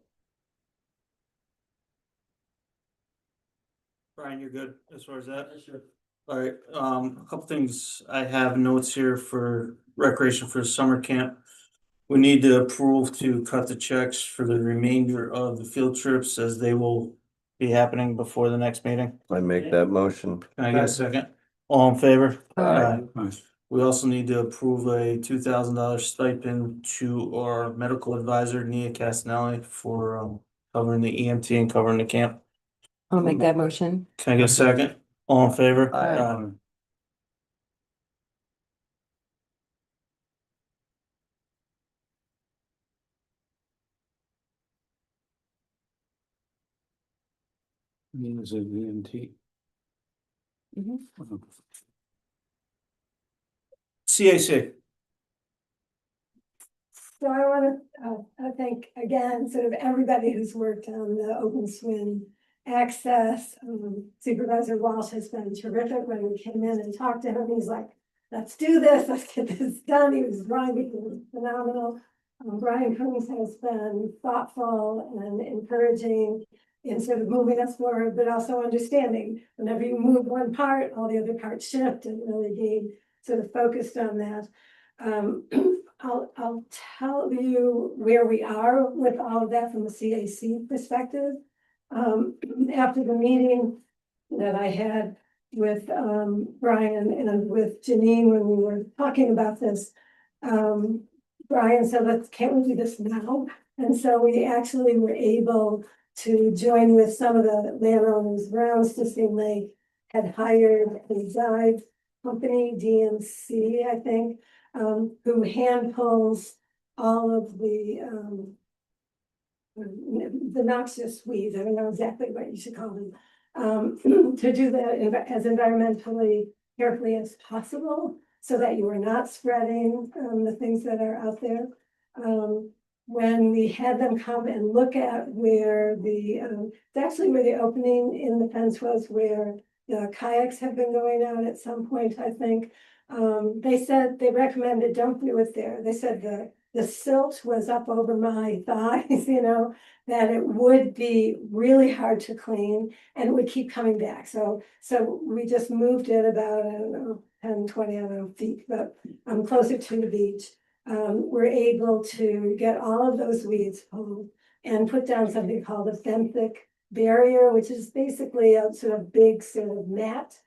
Brian, you're good as far as that? Yes, sir. All right, a couple things, I have notes here for recreation for the summer camp. We need to approve to cut the checks for the remainder of the field trips as they will be happening before the next meeting. I make that motion. Can I get a second? All in favor? Aye. We also need to approve a $2,000 stipend to our medical advisor, Nia Castanelli, for covering the EMT and covering the camp. I'll make that motion. Can I get a second? All in favor? Aye. Is it VMT? CAC. So I want to thank again, sort of everybody who's worked on the open swim access. Supervisor Walsh has been terrific. When we came in and talked to him, he's like, let's do this, let's get this done. He was phenomenal. Brian Coons has been thoughtful and encouraging in sort of moving us forward, but also understanding whenever you move one part, all the other parts shift, and really being sort of focused on that. I'll tell you where we are with all of that from a CAC perspective. After the meeting that I had with Brian and with Janine when we were talking about this, Brian said, can't we do this now? And so we actually were able to join with some of the landowners around Stisling Lake, had hired a dive company, DMC, I think, who hand pulls all of the noxious weeds. I don't know exactly what you should call them, to do that as environmentally carefully as possible, so that you are not spreading the things that are out there. When we had them come and look at where it's actually where the opening in the fence was, where the kayaks have been going out at some point, I think. They said they recommended don't do it there. They said the silt was up over my thighs, that it would be really hard to clean and it would keep coming back. So we just moved it about, I don't know, 10, 20, I don't know, feet, but I'm closer to the beach. We're able to get all of those weeds pulled and put down something called a benthic barrier, which is basically a sort of big sort of mat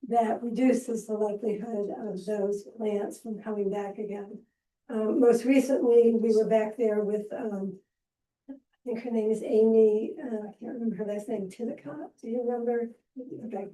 that reduces the likelihood of those plants from coming back again. Most recently, we were back there with, I think her name is Amy, I can't remember her last name, Tinicott, do you remember? Okay,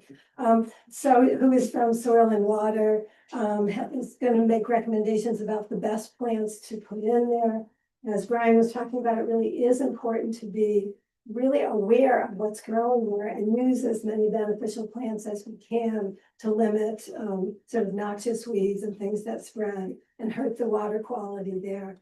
so who is from Soil and Water, is going to make recommendations about the best plants to put in there. As Brian was talking about, it really is important to be really aware of what's growing there and use as many beneficial plants as we can to limit sort of noxious weeds and things that spread and hurt the water quality there.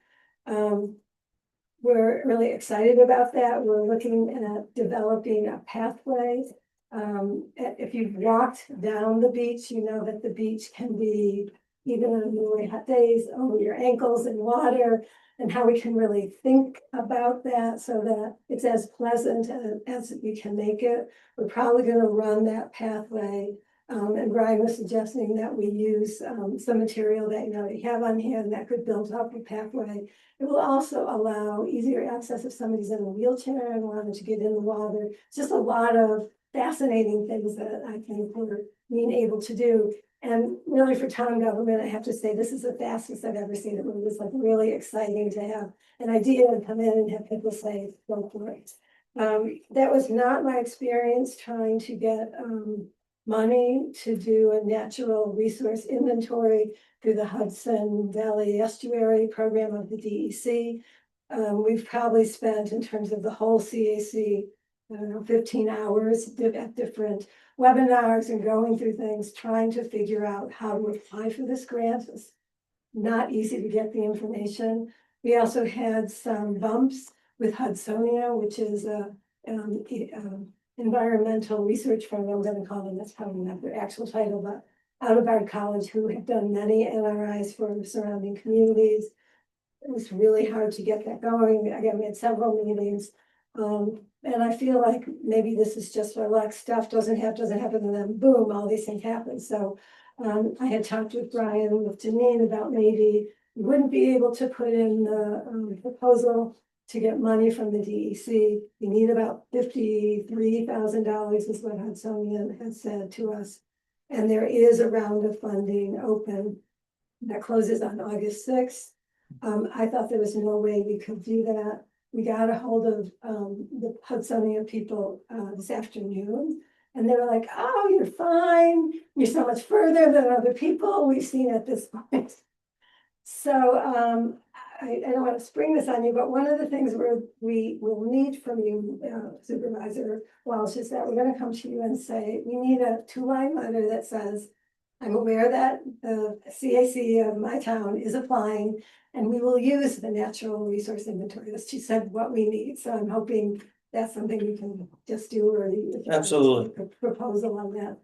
We're really excited about that. We're looking at developing a pathway. If you've walked down the beach, you know that the beach can be, even on really hot days, over your ankles in water, and how we can really think about that so that it's as pleasant as we can make it. We're probably going to run that pathway. And Brian was suggesting that we use some material that you already have on hand that could build up a pathway. It will also allow easier access if somebody's in a wheelchair and wanted to get in the water. It's just a lot of fascinating things that I think we're being able to do. And really for town government, I have to say, this is the fastest I've ever seen it. It was like really exciting to have an idea and come in and have people say, go for it. That was not my experience trying to get money to do a natural resource inventory through the Hudson Valley Estuary program of the DEC. We've probably spent, in terms of the whole CAC, I don't know, 15 hours at different webinars and going through things, trying to figure out how to apply for this grant. It's not easy to get the information. We also had some bumps with Hudsonia, which is a environmental research firm, I'm going to call them, that's probably not their actual title, but out of our college, who have done many NRIs for surrounding communities. It was really hard to get that going. Again, we had several meetings. And I feel like maybe this is just our luck. Stuff doesn't happen, and then boom, all these things happen. So I had talked with Brian and with Janine about maybe we wouldn't be able to put in the proposal to get money from the DEC. We need about $53,000 is what Hudsonian has said to us. And there is a round of funding open that closes on August 6th. I thought there was no way we could do that. We got a hold of the Hudsonia people this afternoon, and they were like, oh, you're fine. You're so much further than other people we've seen at this point. So I don't want to spring this on you, but one of the things we will need from you, Supervisor Walsh, is that we're gonna come to you and say, we need a 2-line letter that says, I'm aware that the CAC of my town is applying, and we will use the natural resource inventory list. She said what we need, so I'm hoping that's something you can just do, or you. Absolutely. Proposal on that.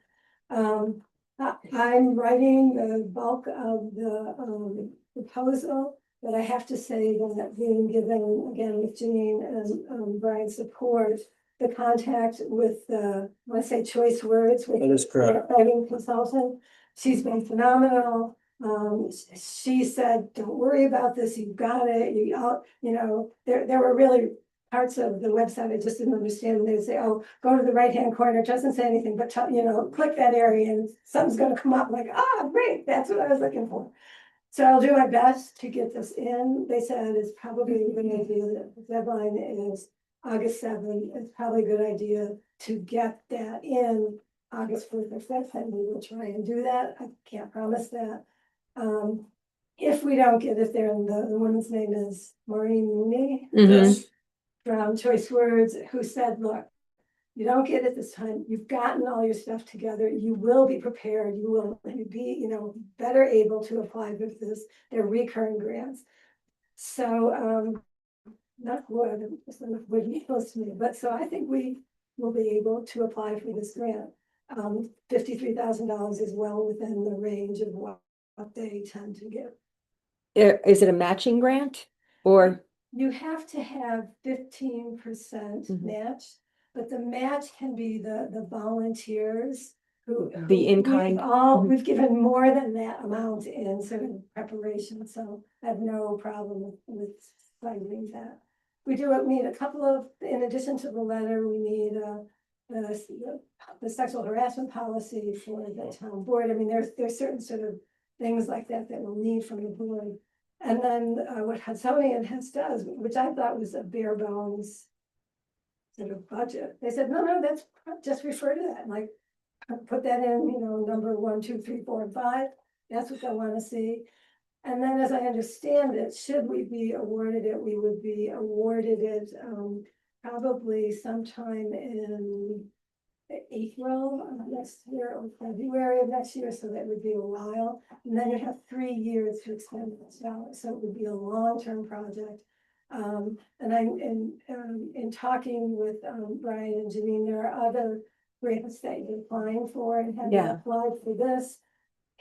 I'm writing the bulk of the proposal, but I have to say that being given, again, with Janine and Brian's support, the contact with the, when I say choice words with That is correct. the writing consultant, she's been phenomenal. She said, don't worry about this, you've got it, you know, there were really parts of the website I just didn't understand. They say, oh, go to the right-hand corner, it doesn't say anything, but you know, click that area and something's gonna come up, like, great, that's what I was looking for. So I'll do my best to get this in. They said it's probably a good idea, the deadline is August 7th. It's probably a good idea to get that in August 4th or 5th, and we will try and do that. I can't promise that. If we don't get it there, and the woman's name is Maureen Mooney. Yes. From Choice Words, who said, look, you don't get it this time, you've gotten all your stuff together, you will be prepared, you will be, you know, better able to apply with this, they're recurring grants. So, not wood, it's enough wood needless to me, but so I think we will be able to apply for this grant. $53,000 is well within the range of what they tend to give. Is it a matching grant or? You have to have 15% Mhm. match, but the match can be the volunteers who. The in-kind. We've given more than that amount in sort of preparation, so I have no problem with finding that. We need a couple of, in addition to the letter, we need the sexual harassment policy for the town board. I mean, there's certain sort of things like that that we'll need from the board. And then what Hudsonia does, which I thought was a bare bones sort of budget. They said, no, that's just refer to that. Like, put that in, you know, number 1, 2, 3, 4, and 5. That's what they want to see. And then, as I understand it, should we be awarded it, we would be awarded it probably sometime in April of next year or February of next year, so that would be a while. And then you have 3 years to expend this dollars, so it would be a long-term project. And I'm in talking with Brian and Janine, there are other grants that you're applying for and have Yeah. applied for this,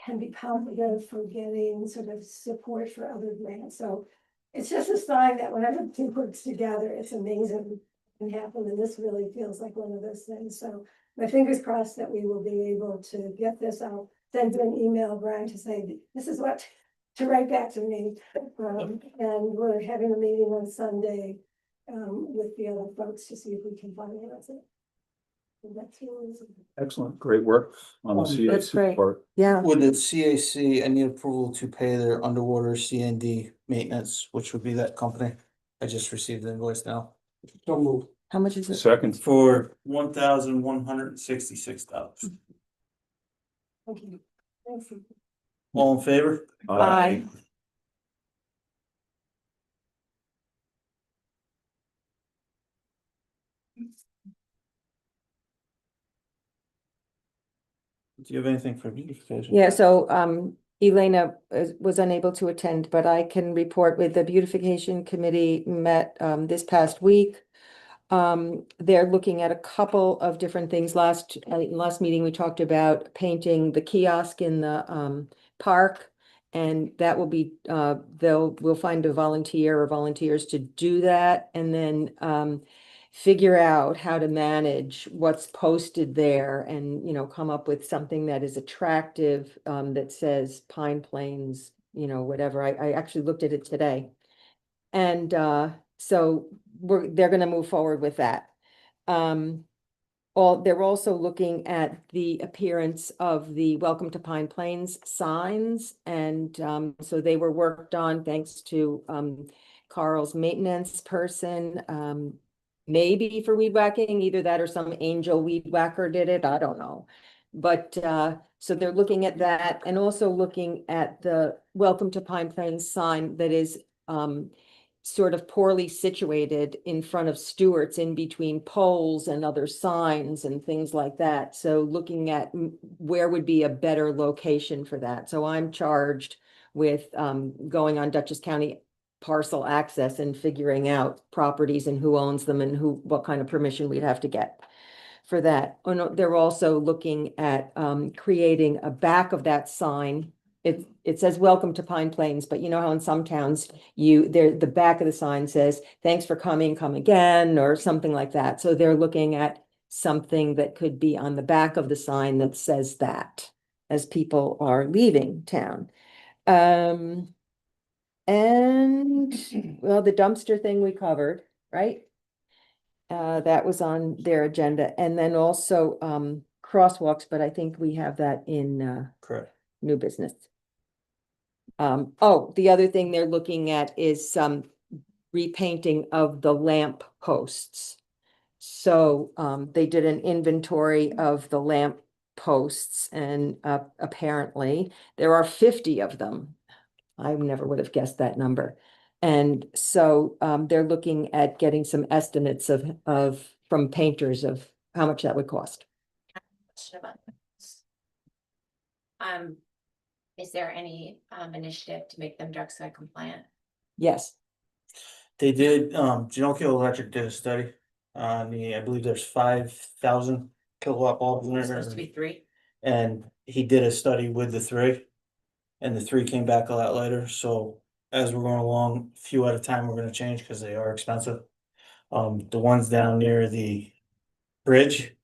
can be positive for getting sort of support for other grants. So it's just a sign that whenever the team works together, it's amazing can happen, and this really feels like one of those things. So my fingers crossed that we will be able to get this. I'll send you an email, Brian, to say this is what to write back to me. And we're having a meeting on Sunday with the other folks to see if we can finalize it. So that's really. Excellent, great work on the That's CAC great. part. Yeah, With the CAC, I need approval to pay their underwater CND maintenance, which would be that company. I just received the invoice now. Don't move. how much is it? Second, For $1,166. Thank you. Thanks. All in favor? Aye. Do you have anything for beautification? Yeah, so Elena was unable to attend, but I can report with the beautification committee met this past week. They're looking at a couple of different things. Last meeting, we talked about painting the kiosk in the park. And that will be, we'll find a volunteer or volunteers to do that, and then figure out how to manage what's posted there, and, you know, come up with something that is attractive, that says Pine Plains, you know, whatever. I actually looked at it today. And so they're gonna move forward with that. They're also looking at the appearance of the Welcome to Pine Plains signs, and so they were worked on thanks to Carl's maintenance person, maybe for weed whacking, either that or some angel weed whacker did it, I don't know. But so they're looking at that, and also looking at the Welcome to Pine Plains sign that is sort of poorly situated in front of Stewart's, in between poles and other signs and things like that. So looking at where would be a better location for that. So I'm charged with going on Dutchess County parcel access and figuring out properties and who owns them and what kind of permission we'd have to get for that. Oh, no, they're also looking at creating a back of that sign. It says welcome to Pine Plains, but you know how in some towns the back of the sign says, thanks for coming, come again, or something like that. So they're looking at something that could be on the back of the sign that says that as people are leaving town. And well, the dumpster thing we covered, right? That was on their agenda, and then also crosswalks, but I think we have that in Correct. new business. Oh, the other thing they're looking at is some repainting of the lamp posts. So they did an inventory of the lamp posts, and apparently there are 50 of them. I never would have guessed that number. And so they're looking at getting some estimates from painters of how much that would cost. Question about this. Is there any initiative to make them dark sky compliant? Yes. They did, Genoco Electric did a study on I believe there's 5,000 kilowatt bulbs in It's supposed to there. be 3. And he did a study with the 3. And the 3 came back a lot later, so as we're going along, a few at a time, we're gonna change because they are expensive. The ones down near the bridge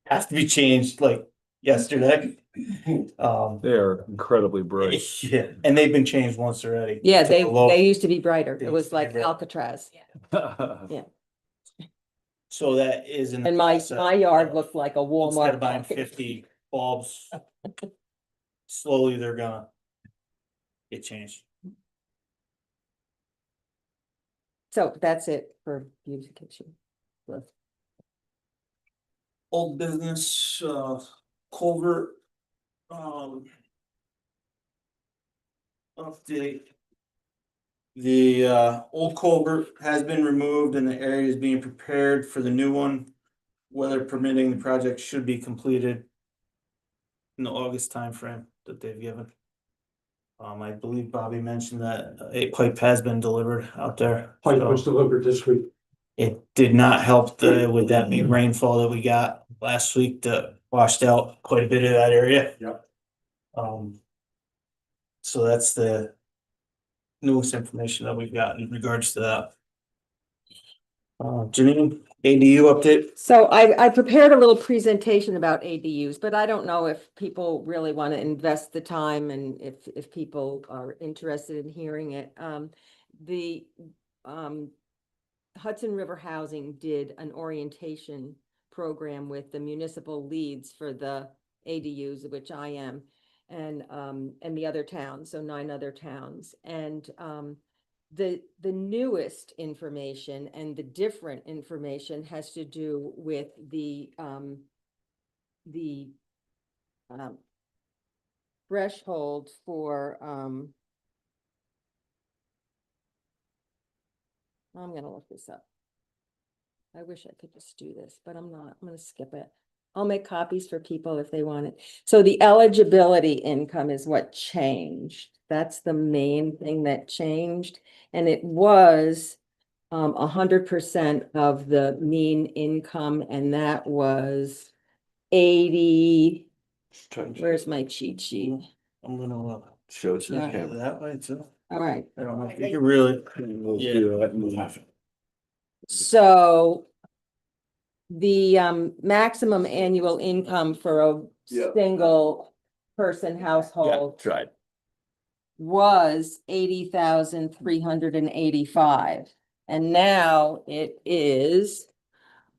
have to be changed like yesterday. They are incredibly bright. Yeah, and they've been changed once already. Yeah, To the low. they used to be brighter. They It used was to be like bright. Alcatraz. So that is in. the And my process. yard looked like a Instead Walmart. of buying 50 bulbs, slowly they're gonna get changed. So that's it for beautification. Old business, culvert. Update. The old culvert has been removed and the area is being prepared for the new one. Weather permitting, the project should be completed in the August timeframe that they've given. I believe Bobby mentioned that a pipe has been delivered out there. Pipe was delivered this week. It did not help with that big rainfall that we got last week that washed out quite a bit of that area. Yep. So that's the newest information that we've got in regards to that. Janine, ADU update? So I prepared a little presentation about ADUs, but I don't know if people really want to invest the time and if people are interested in hearing it. The Hudson River Housing did an orientation program with the municipal leads for the ADUs, which I am, and the other towns, so 9 other towns. And the newest information and the different information has to do with the threshold for I'm gonna look this up. I wish I could just do this, but I'm not. I'm gonna skip it. I'll make copies for people if they want it. So the eligibility income is what changed. That's the main thing that changed. And it was 100% of the mean income, and that was 80. Where's my cheat sheet? I'm gonna Shows the Yeah. camera. that way too. All right. I don't know if you can really. So the maximum annual income for a Yeah. single person household Tried. was 80,385. And now it is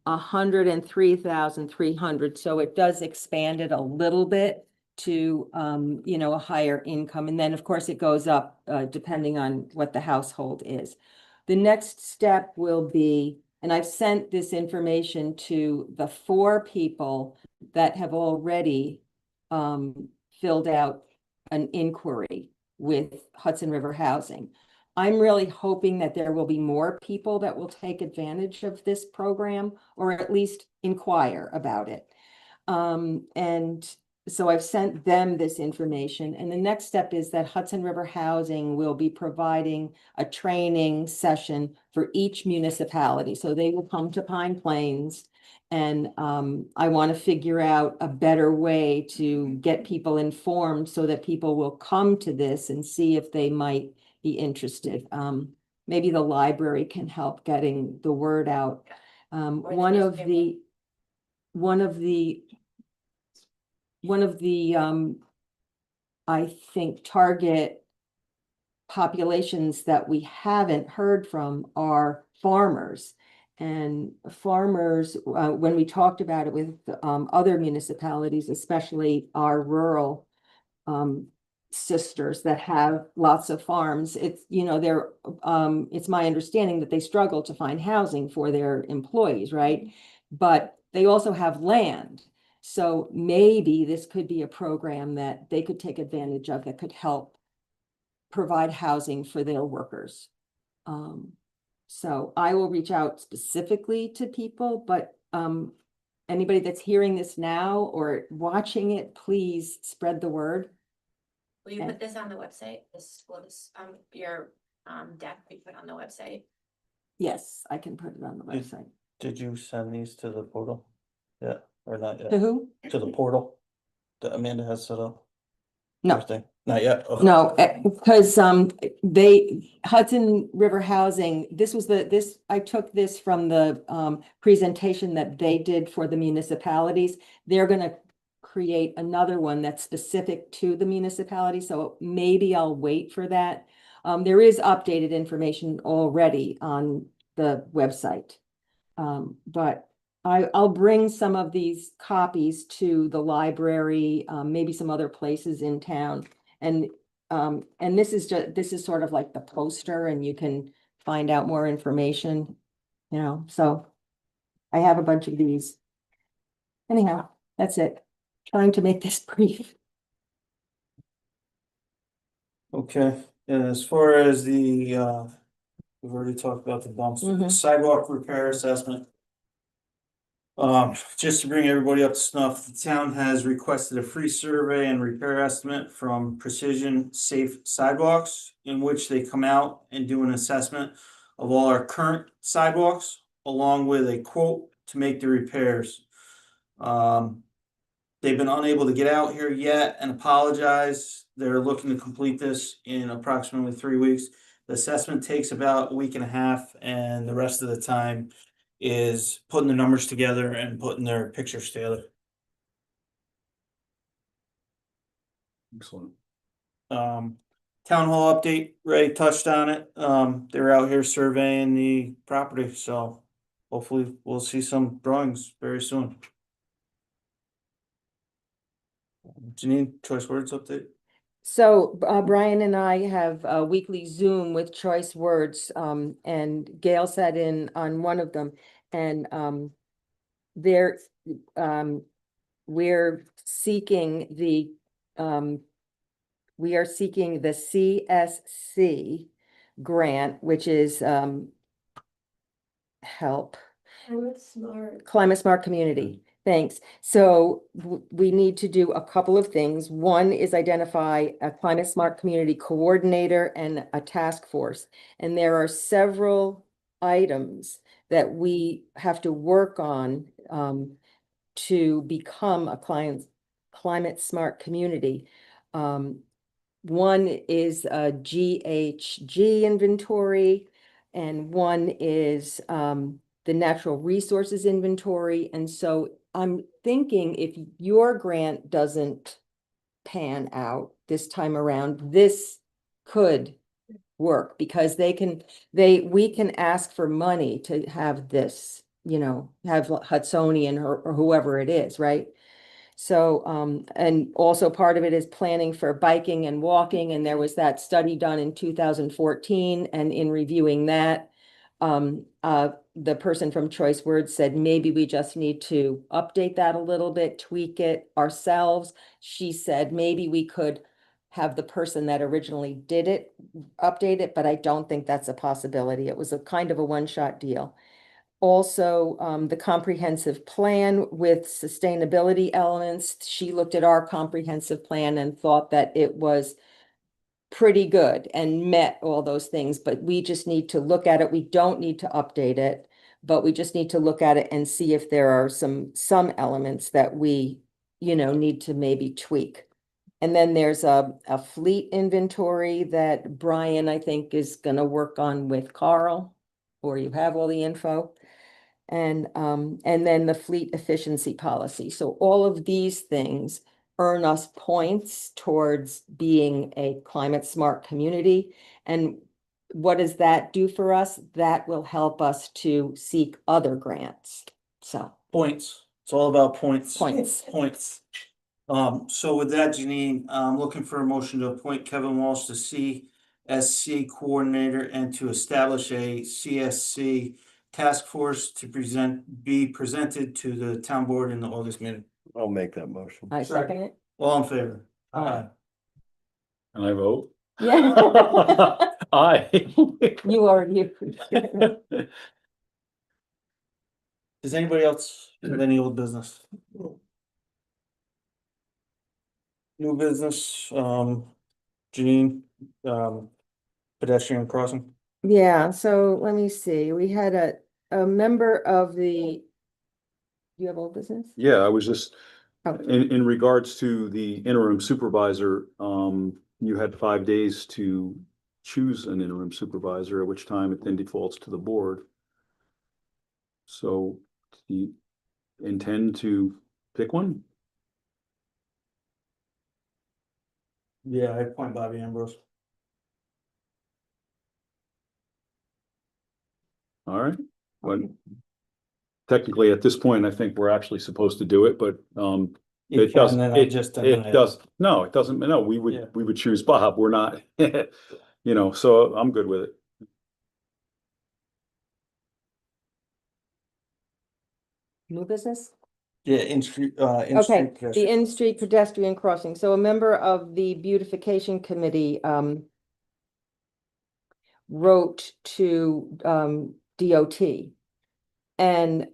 103,300. So it does expand it a little bit to a higher income. And then of course it goes up depending on what the household is. The next step will be, and I've sent this information to the 4 people that have already filled out an inquiry with Hudson River Housing. I'm really hoping that there will be more people that will take advantage of this program or at least inquire about it. And so I've sent them this information, and the next step is that Hudson River Housing will be providing a training session for each municipality. So they will come to Pine Plains. And I want to figure out a better way to get people informed so that people will come to this and see if they might be interested. Maybe the library can help getting the word out. One of the I think target populations that we haven't heard from are farmers. And farmers, when we talked about it with other municipalities, especially our rural sisters that have lots of farms, it's, you know, they're it's my understanding that they struggle to find housing for their employees, right? But they also have land. So maybe this could be a program that they could take advantage of that could help provide housing for their workers. So I will reach out specifically to people, but anybody that's hearing this now or watching it, please spread the word. Will you put this on the website? Your deck we put on the website? Yes, I can put it on the website. Did you send these to the portal? Yeah, or not yet? To who? To the portal that Amanda has set up? No. Thursday? Not yet? Okay. No, because Hudson River Housing, I took this from the presentation that they did for the municipalities. They're gonna create another one that's specific to the municipality, so maybe I'll wait for that. There is updated information already on the website. But I'll bring some of these copies to the library, maybe some other places in town. And this is sort of like the poster, and you can find out more information, you know, so I have a bunch of these. Anyhow, that's it. Trying to make this brief. Okay, and as far as the, we've already talked about the dumpster, sidewalk repair assessment. Just to bring everybody up to snuff, the town has requested a free survey and repair estimate from Precision Safe Sidewalks, in which they come out and do an assessment of all our current sidewalks, along with a quote to make the repairs. They've been unable to get out here yet and apologize. They're looking to complete this in approximately 3 weeks. The assessment takes about a week and a half, and the rest of the time is putting the numbers together and putting their pictures together. Excellent. Town hall update, Ray touched on it. They're out here surveying the property, so hopefully we'll see some drawings very soon. Janine, choice words update? So Brian and I have a weekly Zoom with Choice Words, and Gail sat in on one of them, and we're seeking the CSC grant, which is help. Climate Smart Community. Thanks. So we need to do a couple of things. One is identify a climate smart community coordinator and a task force. And there are several items that we have to work on to become a climate smart community. One is a GHG inventory, and one is the natural resources inventory. And so I'm thinking if your grant doesn't pan out this time around, this could work, because we can ask for money to have this, you know, have Hudsonian or whoever it is, right? So, and also part of it is planning for biking and walking. And there was that study done in 2014, and in reviewing that, the person from Choice Words said, maybe we just need to update that a little bit, tweak it ourselves. She said, maybe we could have the person that originally did it update it, but I don't think that's a possibility. It was a kind of a one-shot deal. Also, the comprehensive plan with sustainability elements, she looked at our comprehensive plan and thought that it was pretty good and met all those things, but we just need to look at it. We don't need to update it, but we just need to look at it and see if there are some elements that we, need to maybe tweak. And then there's a fleet inventory that Brian, I think, is gonna work on with Carl, or you have all the info. And then the fleet efficiency policy. So all of these things earn us points towards being a climate smart community. And what does that do for us? That will help us to seek other grants. So Points. It's all about points. Points. Points. So with that, Janine, I'm looking for a motion to appoint Kevin Walsh to CSC coordinator and to establish a CSC task force to be presented to the town board in the August meeting. I'll make that motion. I second it. All in favor? Aye. And I vote. Yeah. Aye. You are you. Does anybody else have any old business? New business, Janine, pedestrian crossing. Yeah, so let me see. We had a member of the. You have old business? Yeah, I was just, Oh. in regards to the interim supervisor, you had 5 days to choose an interim supervisor, at which time it then defaults to the board. So do you intend to pick one? Yeah, I appoint Bobby Ambrose. All right, but technically at this point, I think we're actually supposed to do it, but You it can, doesn't, then I just deny it does, no, it doesn't, no, Yeah. we would choose Bob, we're not, so I'm good with it. New business? Yeah, in-street, Okay, the in-street pedestrian crossing. So a member of the beautification committee wrote to DOT and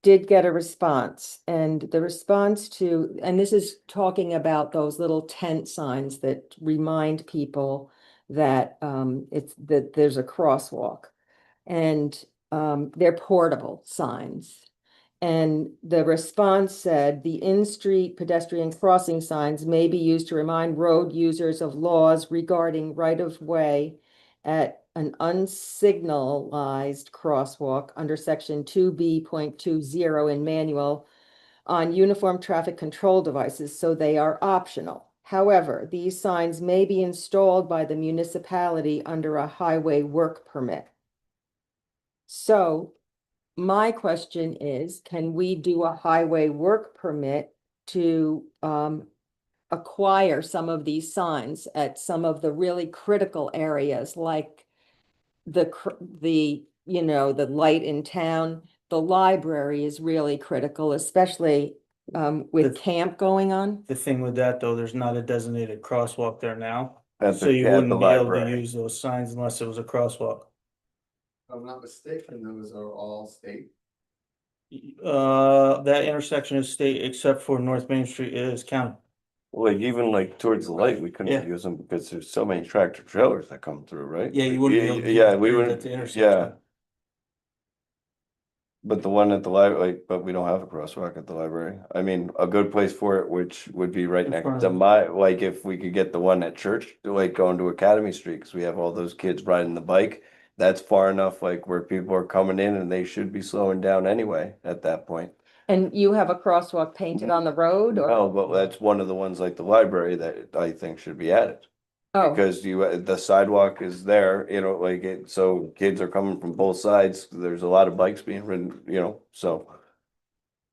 did get a response. And the response to, and this is talking about those little tent signs that remind people that that there's a crosswalk. And they're portable signs. And the response said, the in-street pedestrian crossing signs may be used to remind road users of laws regarding right-of-way at an unsignalized crosswalk under section 2B.20 in manual on uniform traffic control devices, so they are optional. However, these signs may be installed by the municipality under a highway work permit. So my question is, can we do a highway work permit to acquire some of these signs at some of the really critical areas, like the light in town? The library is really critical, especially with camp going on. The thing with that, though, there's not a designated crosswalk there now. At So the- you at the wouldn't be able to library. use those signs unless it was a crosswalk. If I'm not mistaken, those are all state. That intersection is state except for North Main Street is county. Like even like towards the light, we couldn't Yeah. use them because there's so many tractor trailers that come through, right? Yeah, you wouldn't be able to. Yeah, we use it wouldn't, at the intersection. yeah. But the one at the library, but we don't have a crosswalk at the library. I mean, a good place for it, which would be right In next front to of it. my, like if we could get the one at church, like going to Academy Street, because we have all those kids riding the bike. That's far enough, like where people are coming in and they should be slowing down anyway at that point. And you have a crosswalk painted on the road or? Oh, but that's one of the ones like the library that I think should be added. Oh, Because the sidewalk is there, like it, so kids are coming from both sides, there's a lot of bikes being ridden, so.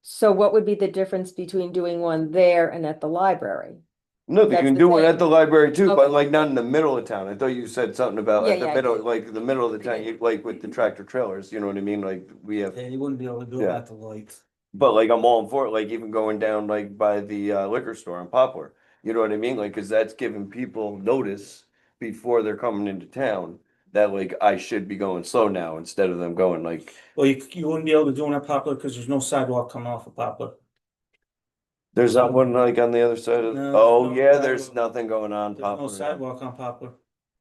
so what would be the difference between doing one there and at the library? No, you That's can the do one thing. at the library too, Okay. but like not in the middle of town, I thought you said something about Yeah, at the yeah, I middle, did. like the middle of the town, like with the tractor trailers, you know what I mean, like we have. Yeah, you wouldn't be able to do it Yeah. at the lights. But like I'm all for it, like even going down like by the liquor store in Poplar. You know what I mean? Like, cause that's giving people notice before they're coming into town that like I should be going slow now instead of them going like, Well, you wouldn't be able to do it on Poplar because there's no sidewalk coming off of Poplar. there's not one like on the other side of, No, oh, no yeah, there's sidewalk. nothing going on. There's no Poplar. sidewalk on Poplar.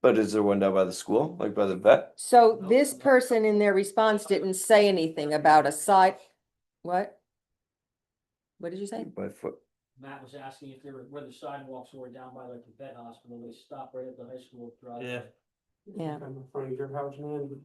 But is there one down by the school, like by the vet? So this person in their response didn't say anything about a side, what? What did you say? By foot. Matt was asking if there were, where the sidewalks were down by like the vet hospital, they stop right at the high school drive. Yeah. Yeah. In front of your house, man.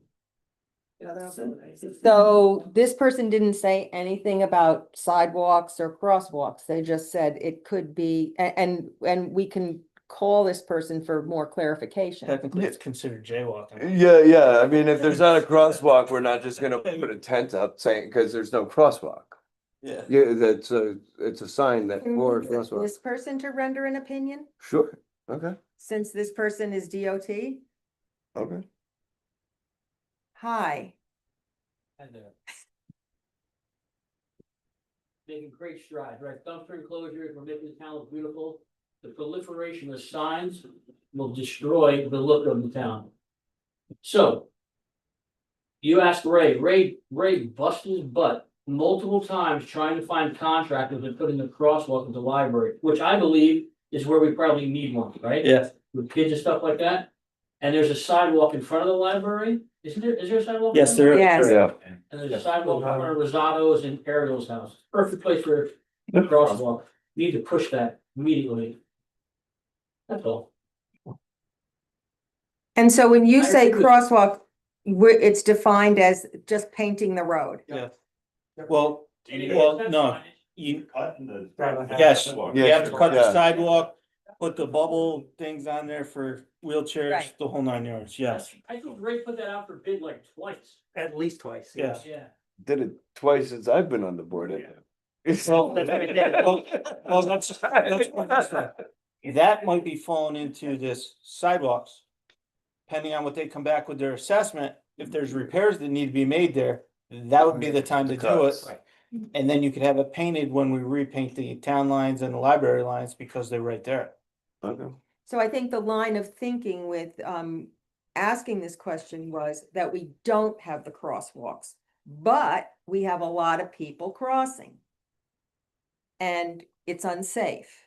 So this person didn't say anything about sidewalks or crosswalks. They just said it could be, and we can call this person for more clarification. Technically, it's considered jaywalking. Yeah, I mean, if there's not a crosswalk, we're not just gonna put a tent up saying, cause there's no crosswalk. Yeah. Yeah, it's a sign that Can for a we get crosswalk. this person to render an opinion, Sure, okay, since this person is DOT? okay. Hi, And making great strides, right? Dumpster enclosures, we're making the town look beautiful. The proliferation of signs will destroy the look of the town. So. You asked Ray busted his butt multiple times trying to find contractors and putting a crosswalk at the library, which I believe is where we probably need one, right? Yeah. With kids and stuff like that. And there's a sidewalk in front of the library, isn't there? Is there a sidewalk? in Yes, front of the there Yes. Yeah, And there's a sidewalk in front of Rosato's and Ariel's house. Perfect place for a crosswalk. Need to push that immediately. That's all. and so when you I say agree with- crosswalk, it's defined as just painting the road. Yeah. Well, That's no, fine. you, Cutting the. yes, you have to cut the Yeah. sidewalk, put the bubble things on there for wheelchairs, Right. the whole 9 yards, yes. I think Ray put that out for bid like twice. At least twice. Yeah. Yeah. did it twice since I've been on the board. Well, well, that's what I said. That might be falling into this sidewalks. Depending on what they come back with their assessment, if there's repairs that need to be made there, that would be the time to do it. Cuts. And then you could have it painted when we repaint the town lines and the library lines because they're right there. Okay. So I think the line of thinking with asking this question was that we don't have the crosswalks, but we have a lot of people crossing. And it's unsafe.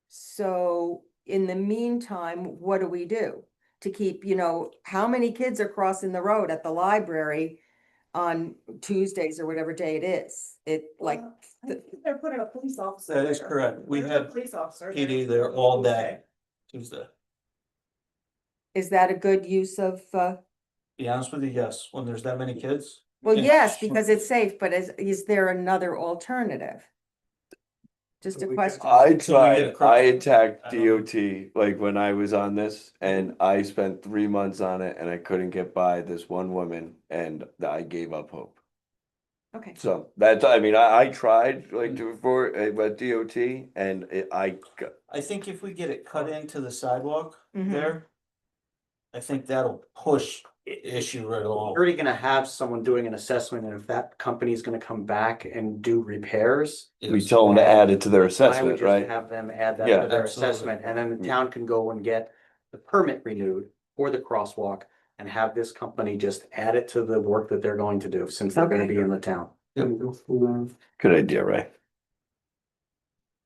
So in the meantime, what do we do? To keep, how many kids are crossing the road at the library on Tuesdays or whatever day it is? They're putting a police officer. That is there. correct. We There's a had police officer. PD there all day, Tuesday. Is that a good use of, Be honest with you, yes, when there's that many kids. well, Yeah. yes, because it's safe, but is there another alternative? Just a question. I So we get a tried, cross- I attacked I don't- DOT, like when I was on this, and I spent 3 months on it and I couldn't get by this one woman and I gave up hope. Okay. So that's, I mean, I tried like for, with DOT and I I think if we get it cut into the sidewalk Mhm. there, I think that'll push issue right along. Already gonna have someone doing an assessment, and if that company's gonna come back and do repairs. we told them to add it to their I would assessment, just right? have them add that Yeah. to their Absolutely. assessment, and then the town can go and get the permit renewed for the crosswalk. And have this company just add it to the work that they're going to do, since they're gonna Okay. be in the town. Good idea, Ray.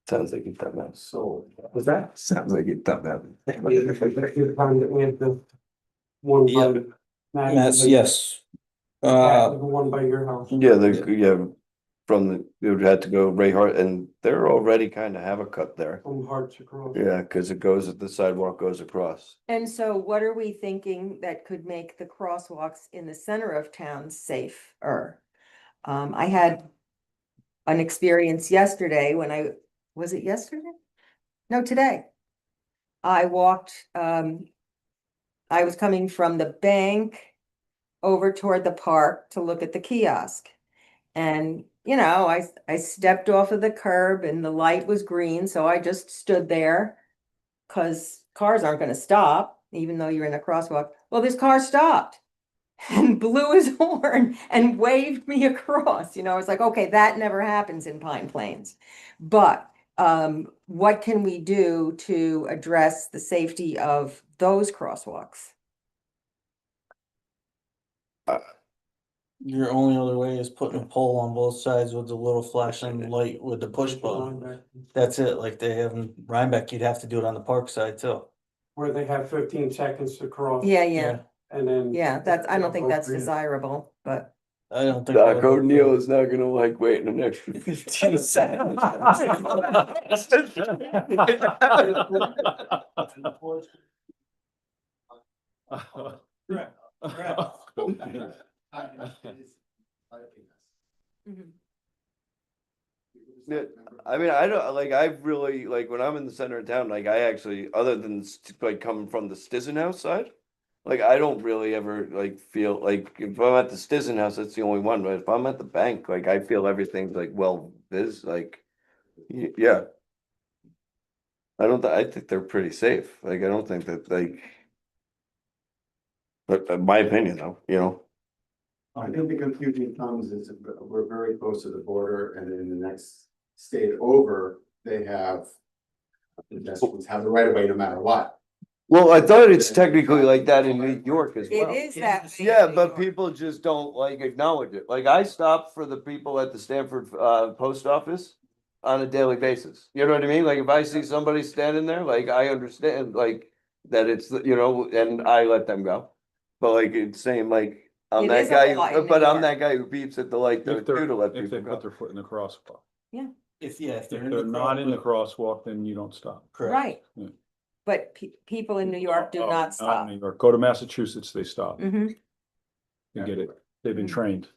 Sounds like you've done that. So, was that? Sounds like you've done that. One Yeah. Yes. The one by your house. Yeah, from the, it would have to go Ray Hart, and they're already kind of have a cut there. From Hearts across. Yeah, cause it goes, the sidewalk goes across. And so what are we thinking that could make the crosswalks in the center of town safer? I had an experience yesterday when was it yesterday? No, today. I walked, I was coming from the bank over toward the park to look at the kiosk. And, I stepped off of the curb and the light was green, so I just stood there. Cause cars aren't gonna stop, even though you're in a crosswalk. Well, this car stopped and blew his horn and waved me across. I was like, okay, that never happens in Pine Plains. But what can we do to address the safety of those crosswalks? Your only other way is putting a pole on both sides with the little flashing light with the push button. That's it, like they have in Rhinebeck, you'd have to do it on the park side too. Where they have 15 seconds to cross. Yeah, And then. yeah, I don't think that's desirable, but. I don't think. Doc O'Neill is not gonna like waiting an extra 15 seconds. Yeah, I mean, I don't, like, I've really, like, when I'm in the center of town, like, I actually, other than like coming from the Stizen House side, like, I don't really ever like feel like, if I'm at the Stizen House, that's the only one, but if I'm at the bank, like, I feel everything's like, well, this, like, yeah. I think they're pretty safe, like, I don't think that, like, but my opinion though, you know. I think the confusion comes is we're very close to the border, and then the next state over, they have. The Jesuits have the right of way no matter what. Well, I thought it's technically like that in New York as It well. is that. way Yeah, in New but York. people just don't like acknowledge it. Like I stop for the people at the Stanford post office on a daily basis. You know what I mean? Like if I see somebody standing there, like I understand like that it's, you know, and I let them go. But like it's saying like, I'm It that is a law guy, in but New I'm York. that guy who beeps at the light If too to let if they people put go. their foot in the crosswalk. If If they're they're not in the crosswalk, then you don't stop. Correct. Right. Yeah. But people in New York do Oh, not in stop. New York. Go to Massachusetts, they stop. Hmm. You get it. They've been trained.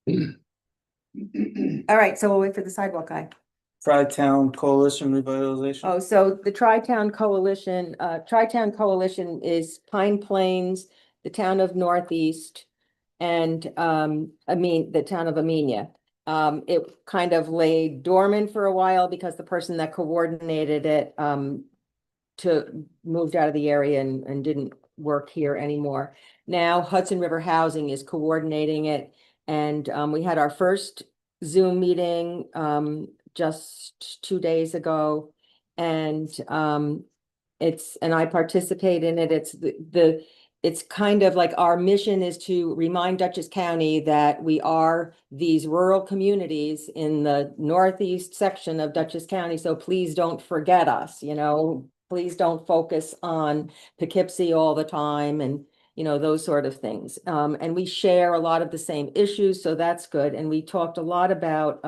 All right, so we'll wait for the sidewalk guy. Tri-Town Coalition Revitalization. Oh, so the Tri-Town Coalition is Pine Plains, the town of Northeast, and the town of Amenia. It kind of lay dormant for a while because the person that coordinated it moved out of the area and didn't work here anymore. Now Hudson River Housing is coordinating it, and we had our first Zoom meeting just 2 days ago, and I participate in it. It's kind of like our mission is to remind Dutchess County that we are these rural communities in the northeast section of Dutchess County. So please don't forget us, you know, please don't focus on Poughkeepsie all the time and, you know, those sort of things. And we share a lot of the same issues, so that's good. And we talked a lot about,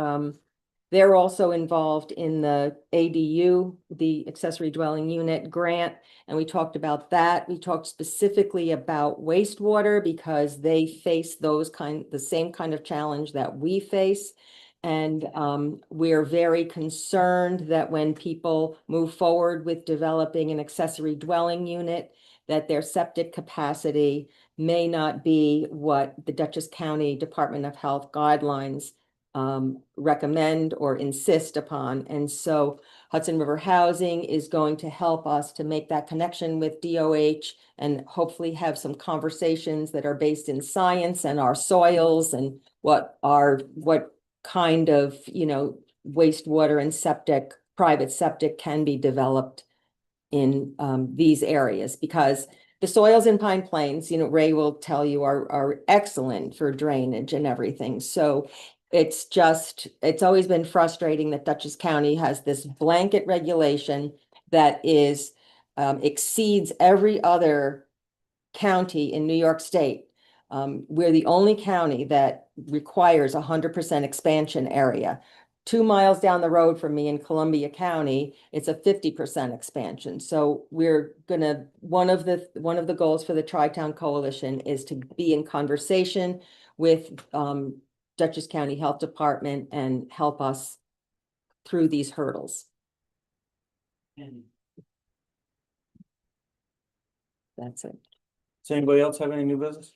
they're also involved in the ADU, the accessory dwelling unit grant, and we talked about that. We talked specifically about wastewater because they face the same kind of challenge that we face. And we're very concerned that when people move forward with developing an accessory dwelling unit, that their septic capacity may not be what the Dutchess County Department of Health guidelines recommend or insist upon. And so Hudson River Housing is going to help us to make that connection with DOH and hopefully have some conversations that are based in science and our soils and what kind of, you know, wastewater and private septic can be developed in these areas, because the soils in Pine Plains, you know, Ray will tell you are excellent for drainage and everything. So it's always been frustrating that Dutchess County has this blanket regulation that exceeds every other county in New York State. We're the only county that requires 100% expansion area. 2 miles down the road from me in Columbia County, it's a 50% expansion. So one of the goals for the Tri-Town Coalition is to be in conversation with Dutchess County Health Department and help us through these hurdles. That's it. Does anybody else have any new business?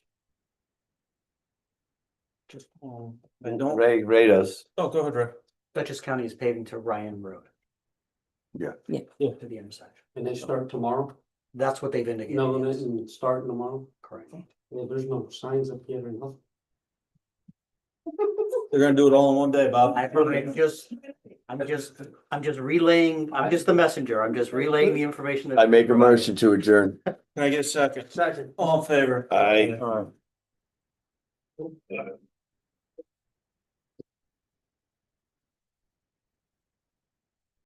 Just, I don't. Ray does. Oh, go ahead, Ray. Dutchess County is paving to Ryan Road. Yeah. Yeah. To the intersection. And they start tomorrow? That's what they've indicated. No, yes. and starting tomorrow? Correct. Well, there's no signs up here or nothing. They're gonna do it all in one day, Bob. I'm just relaying, I'm just the messenger. I'm just relaying the information. I make a motion to adjourn. Can I get a second? Second. All in favor? Aye. All right.